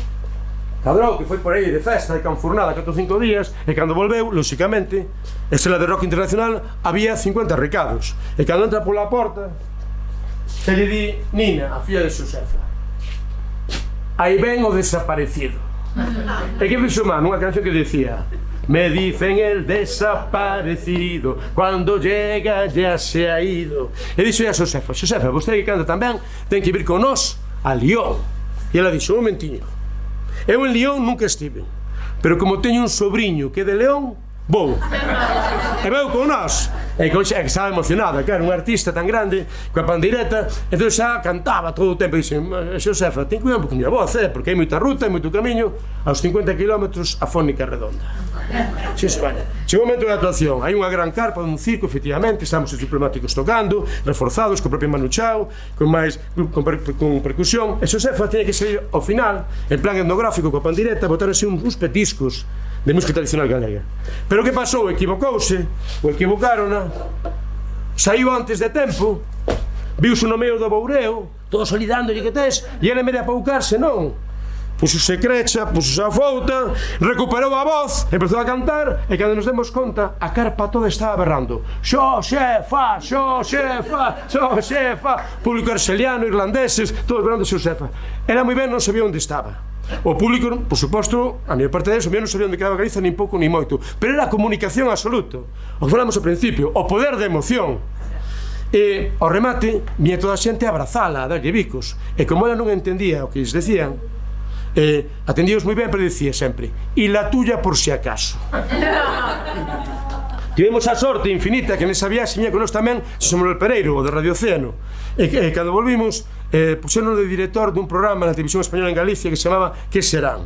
Cadrou, que foi por aí de festa, de canfurnada, 4 ou 5 días, e cando volveu, lóxicamente, estrela de rock internacional, había 50 recados. E cando entra pola porta, se lle di Nina, a filla de Xosefa. Aí ven o desaparecido. E que fixo Manu, unha canción que decía: me dicen el desaparecido, cuando llega ya se ha ido. E dixo a Xosefa, Xosefa, vostede que canta tamén, ten que vir con nós a Lyon. E ela dixo, un momentiño, eu en Lyon nunca estive, pero como teño un sobrinho que é de León, vou. E veu con nós. E que estaba emocionada, claro, un artista tan grande, coa pandeireta, entón xa cantaba todo o tempo. E dixen, Xosefa, ten cuidado un poquinho a voz, porque hai moita ruta, hai moito camiño, aos 50 kilómetros a fónica redonda. Si, vale. Chegou o momento da actuación, hai unha gran carpa dun circo, efectivamente, estamos os diplomáticos tocando, reforzados, co propio Manu Chao, con percusión, e Xosefa tiña que salir ao final, en plan etnográfico, coa pandeireta, botar así uns petiscos de música tradicional galega. Pero que pasou? Equivocouse, ou equivocárona, saiu antes de tempo, viuse no medio do boureo, todos ali dándolle que tes, e ele en vez de apoucarse, non. Pusose crecha, pusose a fouta, recuperou a voz, empezou a cantar, e cando nos demos conta, a carpa toda estaba berrando. Xosefa, Xosefa, Xosefa. Público arxeliano, irlandeses, todos berrando Xosefa. Era moi ben, non sabía onde estaba. O público, por suposto, a maior parte deles, non sabía onde quedaba Galiza, nin pouco, nin moito. Pero era a comunicación absoluta. O que falamos ao principio, o poder de emoción. E, ao remate, viña toda a xente a abrazala, a darlle bicos. E como ela non entendía o que lles decían, atendíos moi ben, pero dicía sempre, e la tuya por si acaso. Tivemos a sorte infinita que nesa viaxe viña con nós tamén Xosé Manuel Pereiro, o de Radio Océano. E cando volvimos, puxeron de director dun programa na televisión española en Galicia que se chamaba Que serán?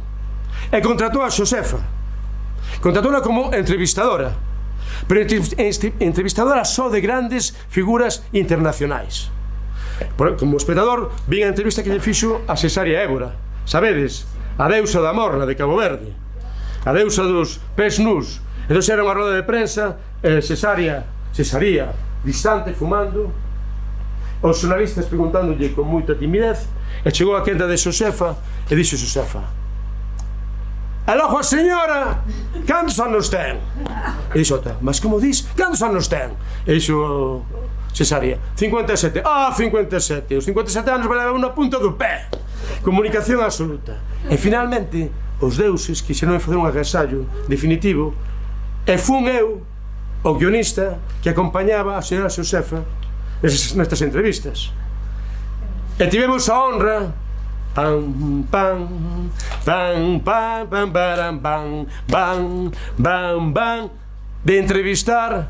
E contratou a Xosefa. Contratóuna como entrevistadora, pero entrevistadora só de grandes figuras internacionais. Como espectador, vi a entrevista que lle fixo a Cesárea Évora. Sabedes? A deusa da morna de Cabo Verde, a deusa dos pés nus. Entón era unha roda de prensa, Cesaría, distante, fumando, os xornalistas preguntándolle con moita timidez, e chegou a quenda de Xosefa e dixo Xosefa: "Alojo a señora, cantos anos ten?" E dixo outra: "Mas como dis, cantos anos ten?" E dixo Cesaría: 57. Ah, 57. Os 57 anos vai levar unha punta do pé. Comunicación absoluta. E finalmente os deuses quixeron facer un agasallo definitivo, e fun eu o guionista que acompañaba a señora Xosefa nestas entrevistas. E tivemos a honra pam pam pam pam pam pam pam pam pam pam de entrevistar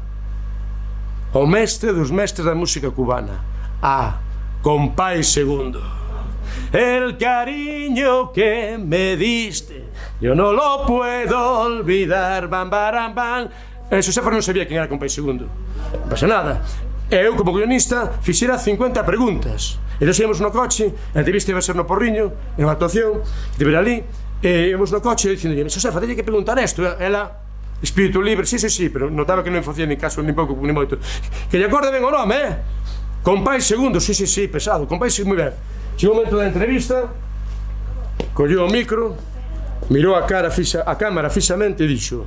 o mestre dos mestres da música cubana, a Compay Segundo. El cariño que me diste, yo no lo puedo olvidar. Bam, baram, bam. Xosefa non sabía quen era Compay Segundo. Non pasa nada. e eu como guionista fixera 50 preguntas e nos íamos no coche, a entrevista iba a ser no Porriño en unha actuación que tivera ali e íbamos no coche dicindo Josefa, teñe que preguntar isto, ela espírito libre, sí, pero notaba que non facía ni caso ni pouco ni moito que lle acorde ben o nome, Compay Segundo, sí, pesado, Compay Segundo, moi ben. Chegou o momento da entrevista, colleu o micro, mirou a cámara fixamente e dixo: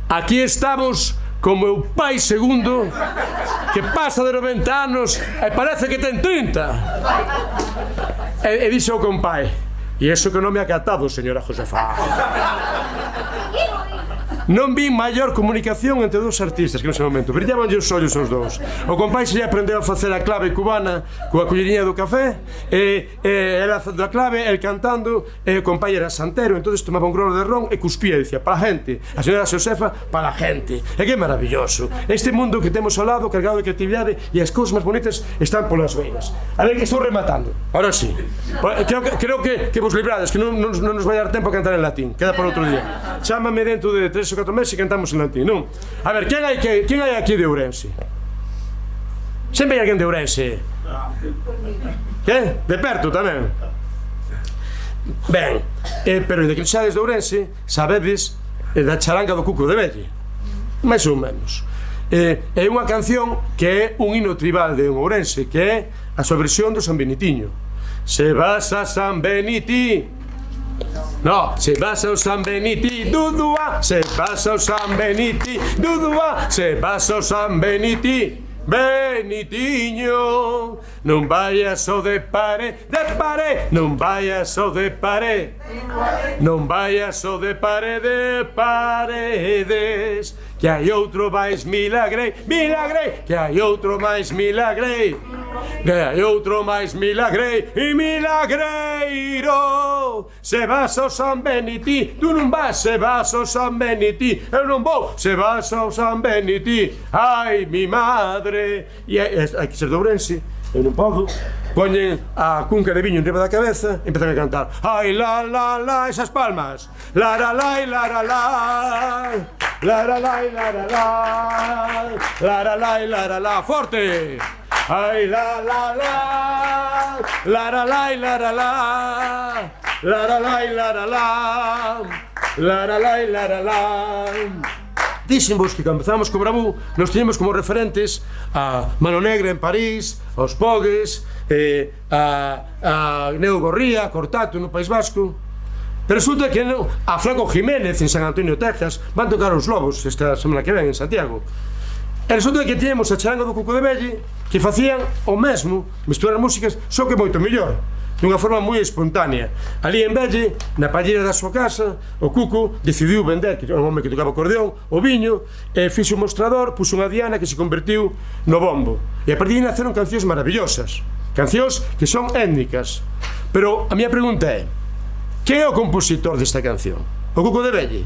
aquí estamos con meu pai segundo que pasa de 90 anos e parece que ten 30 e dixo o Compay: e iso que non me ha acatado, señora Josefa. Non vi maior comunicación entre dous artistas que nese momento brillaban os ollos os dous. O Compay se lle aprendeu a facer a clave cubana coa culleriña do café e ela facendo a clave, el cantando e o Compay era santero, entonces tomaba un grolo de ron e cuspía e dicía: para a gente, a señora Josefa, para a gente. E que maravilloso este mundo que temos ao lado, cargado de creatividade, e as cousas máis bonitas están polas veiras. A ver, que estou rematando, ahora sí. Creo que vos librades, que non nos vai dar tempo a cantar en latín, queda por outro día. Chámame dentro de 3 ou 4 meses e cantamos en latín, non? A ver, quen hai aquí de Ourense? Sempre hai alguén de Ourense? Que? De perto tamén? Ben, pero de que xades de Ourense, sabedes da charanga do Cuco de Velle? Mais ou menos. É unha canción que é un hino tribal de Ourense, que é a súa versión do San Benitiño. Se vas a San Beniti, no, se vas ao San Beniti, dudua, se vas ao San Beniti, dudua, se vas ao San Beniti, Benitiño, non vayas ao de pare, non vayas ao de pare, non vayas ao de pare de paredes, que hai outro máis milagre, que hai outro máis milagre, que hai outro máis milagre e milagreiro. Se vas ao San Beniti, tú non vas, se vas ao San Beniti, eu non vou, se vas ao San Beniti, ai mi madre. E hai que ser de Ourense, eu non podo. Poñen a cunca de viño en riba da cabeza e empezan a cantar: ai la la la, esas palmas, la la la la la la, la la la la la la, la la la la la, forte. Ai la la la, la la la la la la, la la la la la la, la la la la la. Díxenvos que cando empezamos co Bravú nos tiñemos como referentes a Mano Negra en París, aos Pogues, a Neo Gorría, a Cortato no País Vasco. Pero resulta que a Franco Jiménez en San Antonio, Texas, van tocar os Lobos esta semana que ven en Santiago. E resulta que tiñemos a charanga do Cuco de Velle que facían o mesmo, misturar músicas, só que moito mellor, dunha forma moi espontánea. Ali en Velle, na palleira da súa casa, o Cuco decidiu vender, que era un home que tocaba acordeón, o viño, e fixe un mostrador, puxo unha diana que se convertiu no bombo. E a partir de naceron cancións maravillosas, cancións que son étnicas. Pero a miña pregunta é: que é o compositor desta canción? O Cuco de Velle?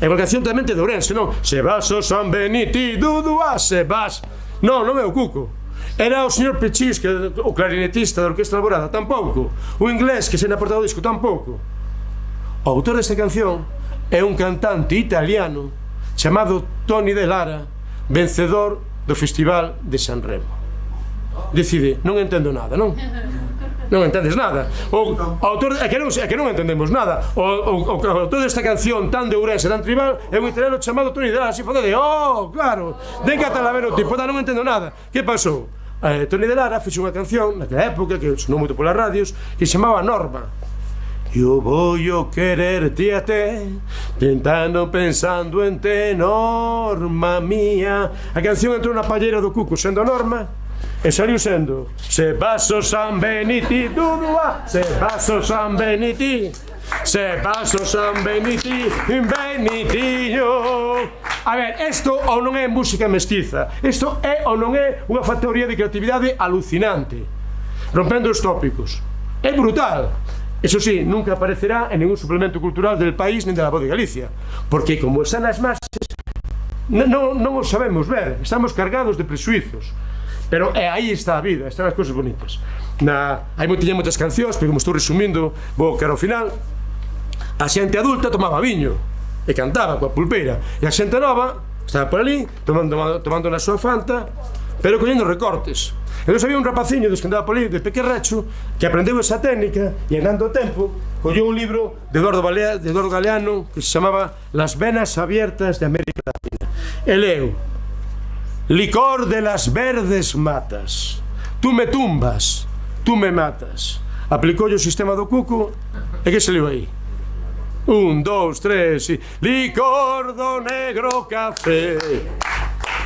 É unha canción tamén de Ourense, non? Se vas ao San Beniti, dudua, se vas. Non é o Cuco. Era o señor Pechis, que o clarinetista da Orquestra Alborada, tampouco. O inglés que se na portada do disco, tampouco. O autor desta canción é un cantante italiano chamado Tony De Lara, vencedor do Festival de San Remo. Decide, non entendo nada, non? Non entendes nada. O autor, é que non entendemos nada. O autor desta canción tan de Ourense, tan tribal, é un italiano chamado Tony De Lara, así fode de, oh, claro, den catalavero tipo, non entendo nada. Que pasou? Tony De Lara fixo unha canción naquela época que sonou moito polas radios que se chamaba Norma. Yo voy a quererte a te, tentando, pensando en te, Norma mía. A canción entrou na palleira do Cuco sendo Norma e saliu sendo Se vas ao San Beniti, dudua, se vas ao San Beniti, se vas ao San Beniti, Benitiño. A ver, isto ou non é música mestiza, isto é ou non é unha factoría de creatividade alucinante, rompendo os tópicos. É brutal. Eso sí, nunca aparecerá en ningún suplemento cultural del país nin de la Voz de Galicia, porque como están as masas non os sabemos ver, estamos cargados de presuizos. Pero aí está a vida, están as cousas bonitas. Hai moitas cancións, pero como estou resumindo, vou cara ao final. A xente adulta tomaba viño e cantaba coa pulpeira, e a xente nova estaba por ali tomando na súa Fanta pero collendo recortes. Entón había un rapaciño dos que andaba por ali de pequerracho que aprendeu esa técnica e andando o tempo colleu un libro de Eduardo Galeano que se chamaba Las venas abiertas de América Latina e leu: licor de las verdes matas, tú me tumbas, tú me matas. Aplicou o sistema do cuco e que se leu aí? 1, 2, 3 e... licor do negro café,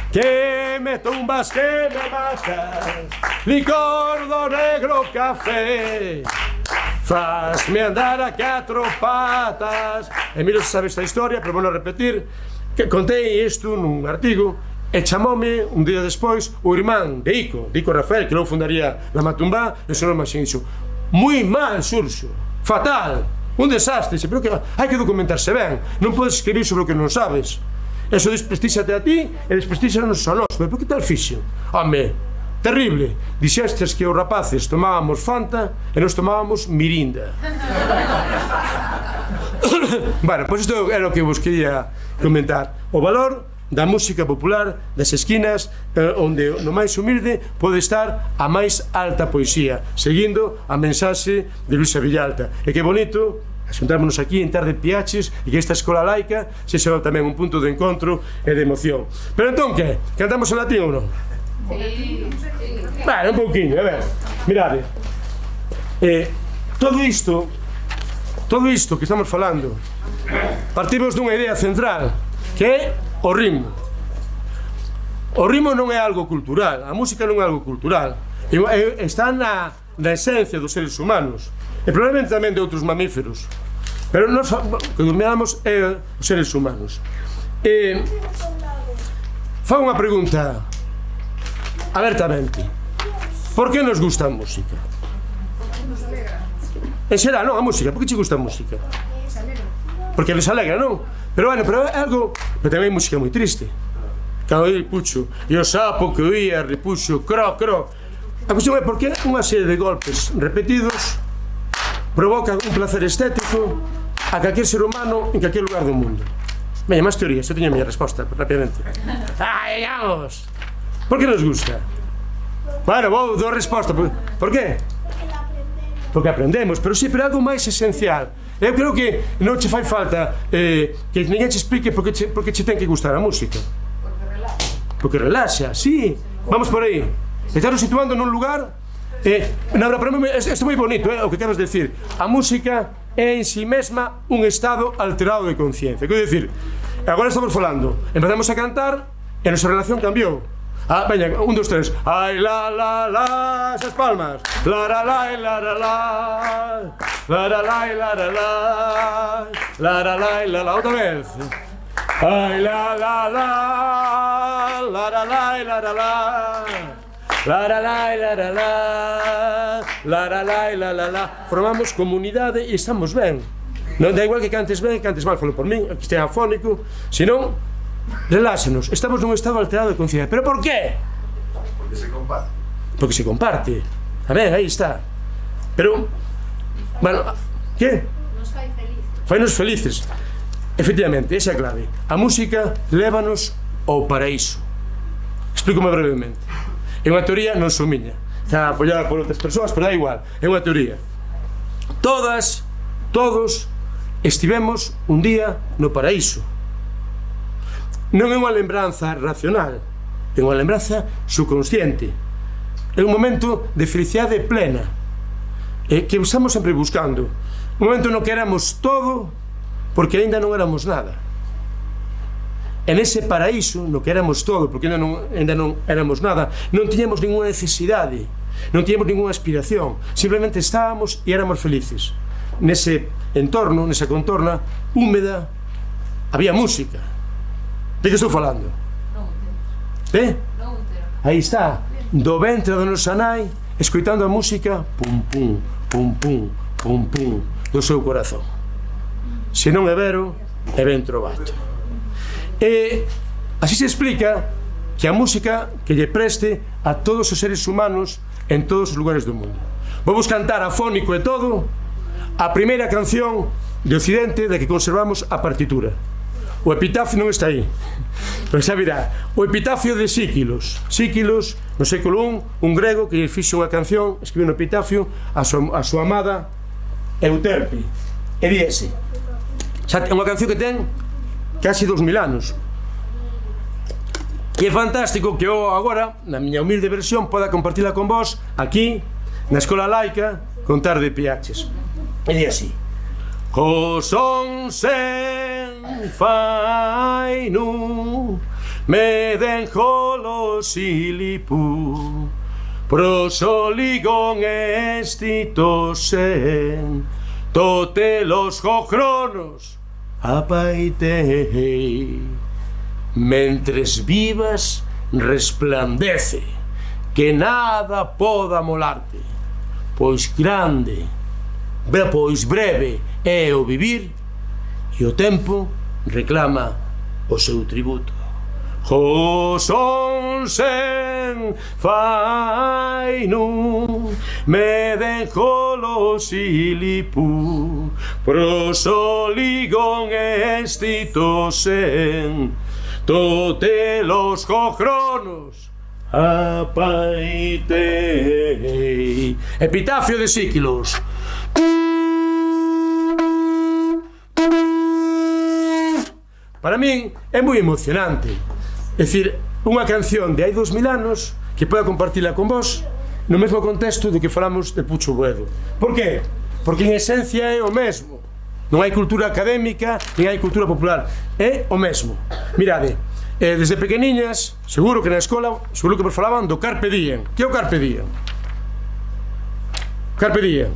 que me tumbas, que me matas, licor do negro café, fazme andar a 4 patas. Emilio sabe esta historia, pero bueno a repetir, que contei isto nun artigo e chamoume un día despois o irmán de Ico Rafael, que logo fundaría la Matumbá, e o senhor Maxín dixo: moi mal, Xurxo, fatal, un desastre, pero que hai que documentarse ben, non podes escribir sobre o que non sabes. Eso desprestíxate a ti e desprestíxanos a nós. Pero por que tal fixo? Home, terrible. Dixestes que os rapaces tomábamos Fanta e nos tomábamos Mirinda. Bueno, pois isto era o que vos quería comentar. O valor da música popular das esquinas, onde no máis humilde pode estar a máis alta poesía, seguindo a mensaxe de Luisa Villalta. E que bonito xuntámonos aquí en Tarde Piaches e que esta escola laica se xa tamén un punto de encontro e de emoción. Pero entón que? Cantamos en latín ou non?
Sí.
Vale, un pouquinho, a ver. Mirade. Todo isto que estamos falando, partimos dunha idea central, que é o ritmo. O ritmo non é algo cultural, a música non é algo cultural, está na esencia dos seres humanos e probablemente tamén de outros mamíferos, pero nós que dominamos é os seres humanos. Fa unha pregunta abertamente: por que nos gusta a música? En xeral, non, a música, por que che gusta a música? Porque nos alegra, non? Pero bueno, pero é algo, pero tamén hai música moi triste. Cando oí Pucho, e o sapo que oía repuxo, cro, cro. A cuestión é porque unha serie de golpes repetidos provoca un placer estético a calquer ser humano en calquer lugar do mundo. Veña, máis teorías, eu teño a miña resposta, rapidamente. Ai, vamos! Por que nos gusta? Bueno, vou dar resposta. Por que? Porque aprendemos, pero sí, pero algo máis esencial. Eu creo que non che fai falta que ninguén che explique por que che ten que gustar a música. Porque relaxa, sí. Vamos por aí. Estamos situando nun lugar. Para mí isto é moi bonito, o que acabas de decir. A música é en si mesma un estado alterado de conciencia. Quero dicir, agora estamos falando, empezamos a cantar e a nosa relación cambiou. Veña, 1, 2, 3. Ai, la, la, la, esas palmas. La, la, la, la, la, la. La, la, la, la, la, la. La, la, la, la, la, outra vez. Ai, la, la, la. La, la, la, la, la, la. La, la, la, la, la, la. La, la, la, la, la, la. Formamos comunidade e estamos ben. Non da igual que cantes ben, cantes mal, falo por min, que estea afónico, senón reláxenos, estamos nun estado alterado de conciencia. Pero por qué?
Porque se comparte.
Porque se comparte. A ver, aí está. Pero, bueno, que?
Nos fai felices.
Fainos felices. Efectivamente, esa é a clave. A música lévanos ao paraíso. Explícome brevemente. É unha teoría non só miña, está apoiada por outras persoas, pero dá igual, é unha teoría. Todos estivemos un día no paraíso. Non é unha lembranza racional, é unha lembranza subconsciente. É un momento de felicidade plena que estamos sempre buscando. Un momento no que éramos todo porque aínda non éramos nada. En ese paraíso no que éramos todo porque aínda non éramos nada, non tiñamos ninguna necesidade, non tiñamos ninguna aspiración, simplemente estábamos e éramos felices. Nese entorno, nesa contorna húmeda, había música. De que estou falando? Aí está, do ventre da nosa nai, escoitando a música pum pum, pum pum, pum pum do seu corazón. Se non é vero, é ben trovato. E así se explica que a música que lle preste a todos os seres humanos en todos os lugares do mundo. Vamos cantar afónico e todo a primeira canción de Occidente da que conservamos a partitura. o epitafio non está aí, pero xa virá. O epitafio de Síquilos. Síquilos, no século I, un grego que fixo unha canción, escribiu un epitafio a súa amada Euterpe. E díese. É unha canción que ten casi 2000 anos. E é fantástico que eu agora, na miña humilde versión, poda compartila con vos aquí, na Escola Laica, con Tarde Piaches. E di así: o son sen fainu me den jolo silipu prosoligon estitosen tote los jojronos apaitei. Mentres vivas resplandece, que nada poda molarte, pois grande, pois breve é o vivir, e o tempo reclama o seu tributo. O son sen fainu me den jolo silipu prosoligon estitosen tote los jojronos apaitei. Epitafio de Síquilos. Para min é moi emocionante. É dicir, unha canción de hai 2000 anos que poda compartila con vos no mesmo contexto do que falamos de Pucho Boedo. Por qué? Porque en esencia é o mesmo. Non hai cultura académica, nin hai cultura popular. É o mesmo. Mirade, desde pequeniñas, seguro que na escola, seguro que vos falaban do Carpe Diem. Que é o Carpe Diem? Carpe Diem.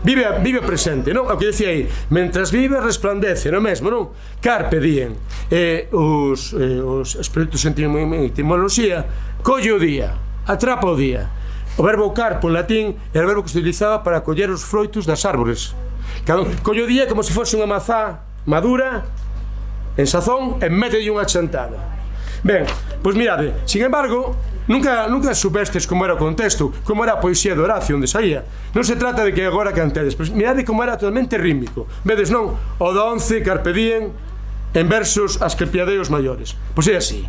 Vive o presente, non? O que decía aí, mentras vive resplandece, non mesmo, non? Carpe Diem. Os espíritos en etimoloxía, colle o día, atrapa o día. O verbo carpo en latín era o verbo que se utilizaba para coller os froitos das árbores. Colle o día como se fose unha mazá madura, en sazón, e mételle unha chantada. Ben, pois mirade, sin embargo, nunca supestes como era o contexto, como era a poesía de Horacio, onde saía. Non se trata de que agora cantedes, pero mirade como era totalmente rítmico. Vedes, non? O do 11, Carpe Diem, en versos asclepiadeos maiores. Pois é así.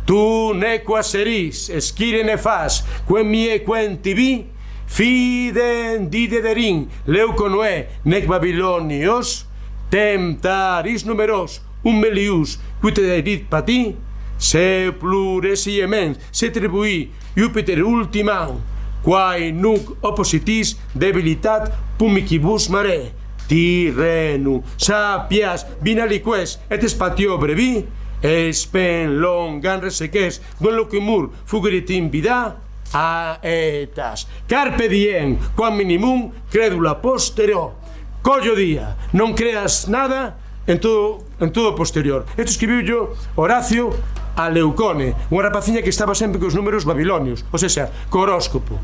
Tu nequa seris, esquire ne fas, quen mie quen tibi, fiden didederin, leuco noé, nec babilonios, temptaris numeros, un melius, quite derit pati, se plures iemens, se tribui, Jupiter ultimam, quae nuc oppositis debilitat pumicibus mare, tirrenu, sapias, vinaliques, et spatio brevi, espen longan reseques, don locumur fugeritim vida, aetas. Carpe diem, quam minimum credula posterior. Collo día, non creas nada en todo posterior. Isto escribiu yo Horacio a Leucone, unha rapaciña que estaba sempre cos números babilonios, ou seja, co horóscopo.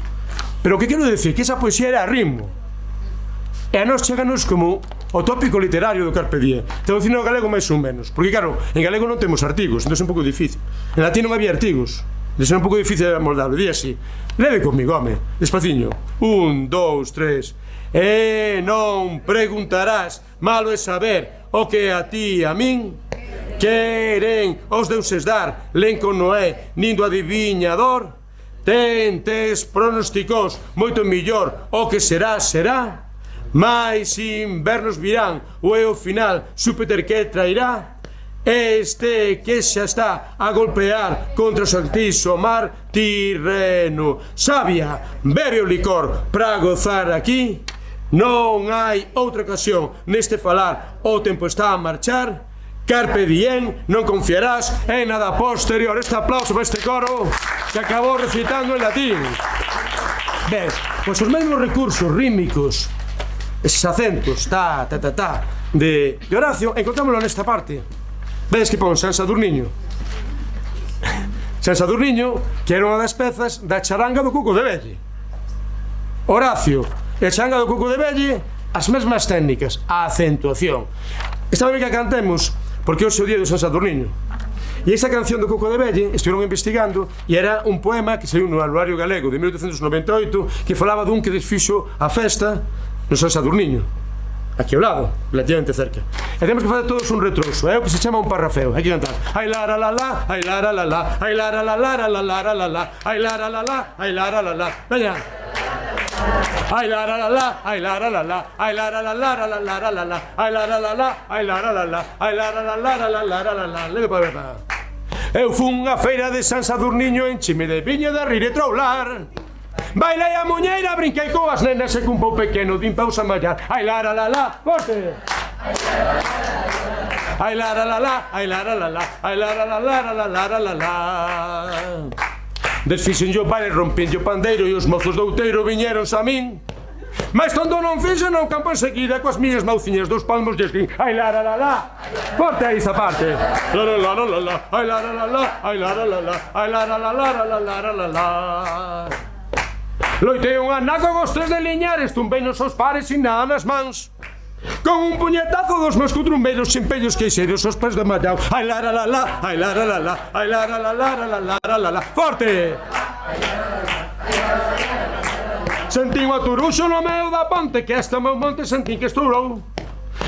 Pero o que quero decir, que esa poesía era a ritmo. E a nos cheganos como o tópico literario do Carpe Diem. Traducindo ao galego máis ou menos. Porque claro, en galego non temos artigos, entón é un pouco difícil. En latín non había artigos. Dese un pouco difícil de amoldarlo. Dí así. Leve comigo, home, despaciño. 1, 2, 3. E non preguntarás, malo é saber o que a ti e a min queren os deuses dar, len con Noé, nin do adiviñador. Tentes pronosticos moito millor, o que será, será. Mais invernos virán, o é o final, Xúpiter que trairá. Este que xa está a golpear contra o santizo mar Tirreno. Sabia, bebe o licor pra gozar aquí. Non hai outra ocasión neste falar, o tempo está a marchar. Carpe diem, non confiarás en nada posterior. Este aplauso para este coro que acabou recitando en latín. Ben, pois os mesmos recursos rítmicos, eses acentos, de Horacio, encontrámoslo nesta parte. Vedes que pon San Sadurniño. San Sadurniño, que era unha das pezas da charanga do Cuco de Velle. Horacio e a charanga do Cuco de Velle, as mesmas técnicas, a acentuación. Está ben que a cantemos, porque hoxe é o día do San Sadurniño. E esa canción do Cuco de Velle estiveron investigando e era un poema que saiu no Anuario Galego de 1898 que falaba dun que desfixo a festa no San Sadurniño, aquí ao lado, relativamente cerca. E temos que facer todos un retroso, é o que se chama un parrafeo. Hai que cantar. Ai lara la la, ai lara la la, ai lara la la la lara la la, ai lara la la, ai lara la la. Veña. Ai lara la la, ai lara la la, ai lara la la la lara la la, ai lara la la, ai lara la la, ai lara la la la lara la la. Leve para ver. Eu fun á feira de San Sadurniño, enchime de viña de rir e troular. Bailei a muñeira, brinquei coas nenas e cun pau pequeno din pausa mallar. Ai lara la la, forte. Ai lara la la, ai lara la la, ai lara la la lara la la. Desfixen yo baile, rompín yo pandeiro e os mozos do outeiro viñeronse a min. Mas tondo non fixen non campo enseguida coas miñas mauciñas dos palmos de esquín. Ai lara la la, forte aí esa parte. La la la la la, ai lara la la, ai lara la la, ai lara la la lara la la. Loitei un anaco cos tres de Liñares, tumbei nos os pares sin nada nas mans. Con un puñetazo dos meus cutrumbeiros chimpellos queixeiros os pés de Mallau. Ai lara la la, ai lara la la, ai lara la lara la la. Forte! Sentín o aturuxo no meu da ponte, que esta meu monte sentín que estourou.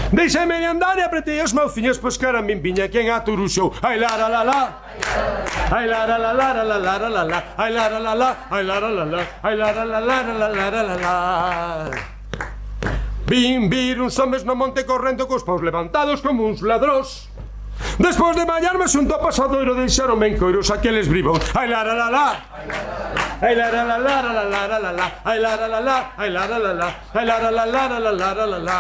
Deixei-me de andar e apretei os mauciños, pois que era min viña quen aturuxou. Ai lara la la, ai lara la lara la lara la la, ai lara la la, ai lara la la, ai lara la lara la lara la la. Vin vir uns homes no monte correndo cos paus levantados como uns ladrós. Despois de mallarme xunto ao pasadoiro deixaronme en coiros aqueles bribóns. Ai lara la la, ai lara la lara la lara la la, ai lara la la, ai lara la la, ai lara la lara la lara la la.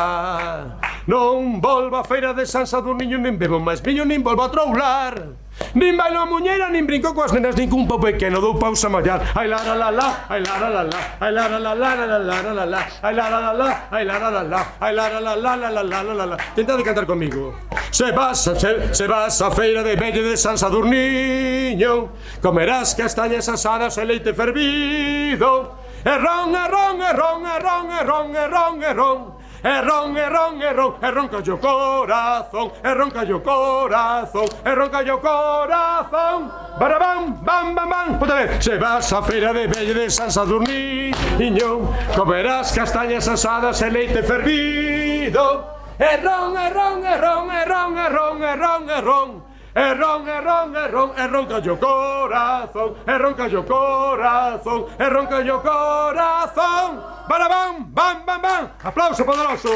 Non volvo a feira de San Sadurniño, nin bebo máis viño, nin volvo a troular. Nin bailo a muñeira, nin brinco coas nenas, nin cun pau pequeno dou pausa a mallar. Ai lara la la, ai lara la la, ai lara la lara la lara la la, ai lara la la, ai lara la la, ai lara la la la la la la. Tentade cantar comigo. Se vas a feira de Belle de San Sadurniño, comerás castañas asadas e leite fervido. E ron, e ron, e ron, e ron, e ron, e ron, e ron. E ron, e ron, e ron, e ronca yo corazón, e ronca yo corazón, e ronca yo corazón. Barabam, bam, bam, bam. Otra vez. Se vas a feira de Belle de San Sadurniño, comerás castañas asadas e leite fervido. E ron, e ron, e ron, e ron, e ron, e ron, e ron. E ron, e ron, e ron, e ronca yo corazón, e ronca yo corazón, e ronca yo corazón. Barabam, bam, bam, bam. Aplauso poderoso.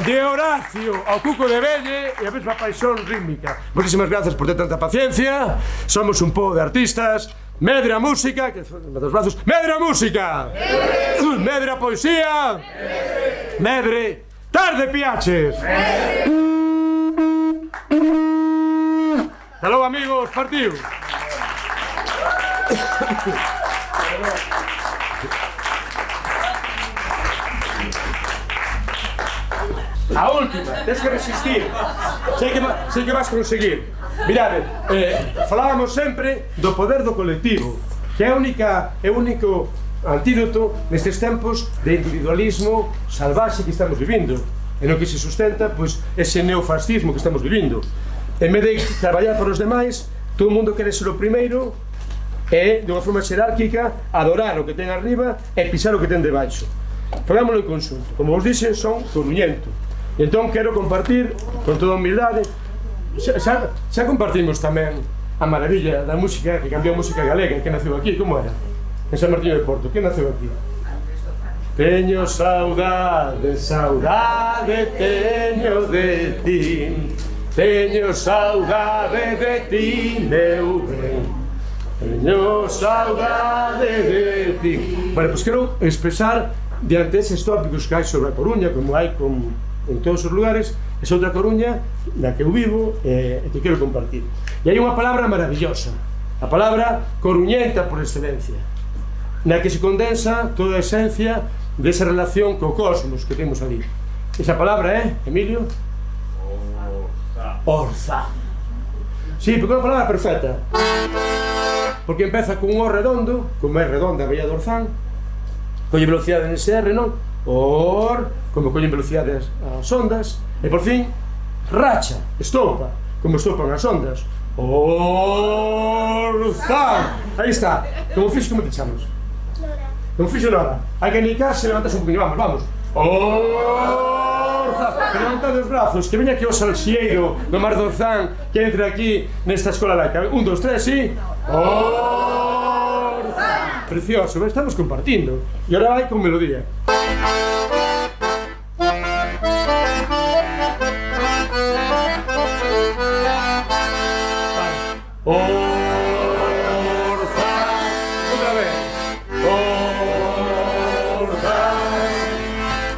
De Horacio ao Cuco de Belle e a mesma paixón rítmica. Moitísimas grazas por ter tanta paciencia. Somos un pobo de artistas. Medre a música, que dos brazos. Medre a música. Medre a poesía. Medre. Tarde piaches. Hasta logo, amigos, partido. A última, tens que resistir. Sei que vas conseguir. Mirade, falábamos sempre do poder do colectivo, que é o único antídoto nestes tempos de individualismo salvaxe que estamos vivindo, en o que se sustenta pois ese neofascismo que estamos vivindo. En vez de traballar por os demais, todo o mundo quere ser o primeiro e, de unha forma xerárquica, adorar o que ten arriba e pisar o que ten debaixo. Fagámoslo en conxunto. Como vos dixen, son coruñento. E entón quero compartir, con toda humildade, xa compartimos tamén a maravilla da música que cambiou a música galega, que naceu aquí, como era? En San Martín de Porto, que naceu aquí? Teño saudade, saudade teño de ti, teño saudade de ti, meu ben, teño saudade de ti. Bueno, pois quero expresar diante eses tópicos que hai sobre a Coruña, como hai en todos os lugares, esa outra Coruña na que eu vivo e que quero compartir. E hai unha palabra maravillosa, a palabra coruñenta por excelencia, na que se condensa toda a esencia desa relación co cosmos que temos ali. Esa palabra é, Emilio? Orza. Sí, porque é unha palabra perfecta, porque empeza con un O redondo, como é redonda a Bella do Orzán, colle velocidade en ese R, non? Or, como collen velocidade as ondas, e por fin racha, estopa, como estopan as ondas. Orzán. Aí está. Como fixo, como te chamas? Non fixo nada. Hai que nicarse e levantas un poquinho. Vamos, vamos. Orza! Levantad os brazos, que veña aquí o salxieiro do Mar do Orzán, que entre aquí nesta escola laica. 1, 2, 3, sí. Orza! Precioso, estamos compartindo. E ahora vai con melodía.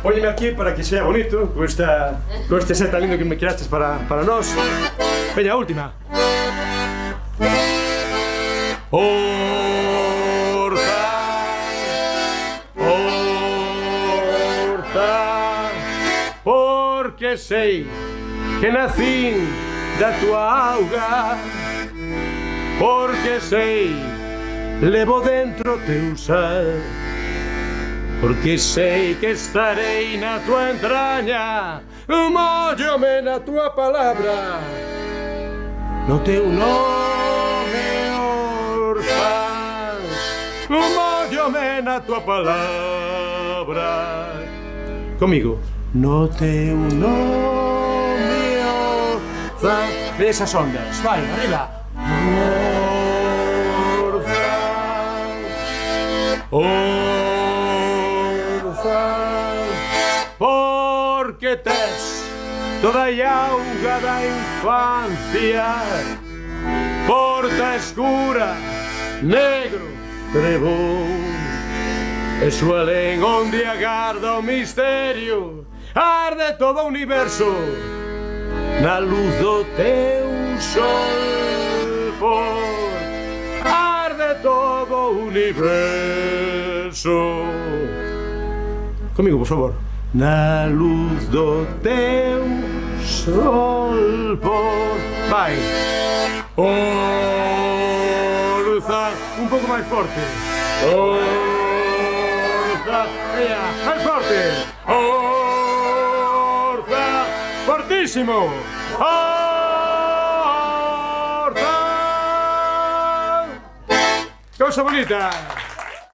Óyeme aquí para que sea bonito, con este set tan lindo que me creaste para nós. Veña, última. Orza, porque sei que nacín da tua auga, porque sei, levo dentro teu ser, porque sei que estarei na tua entraña, móllome na tua palabra, no teu nome, Orza, móllome na tua palabra. Comigo. No teu nome, Orza. De esas ondas. Vai, arriba. Orza, porque tes toda a auga da infancia, porta escura, negro, trebón, e su alén onde agarda o misterio, arde todo o universo na luz do teu sol, arde todo o universo. Comigo, por favor. Na luz do teu sol, vai. Orza, un pouco máis forte. Orza, máis forte. Orza, fortísimo. Orza. Cosa bonita.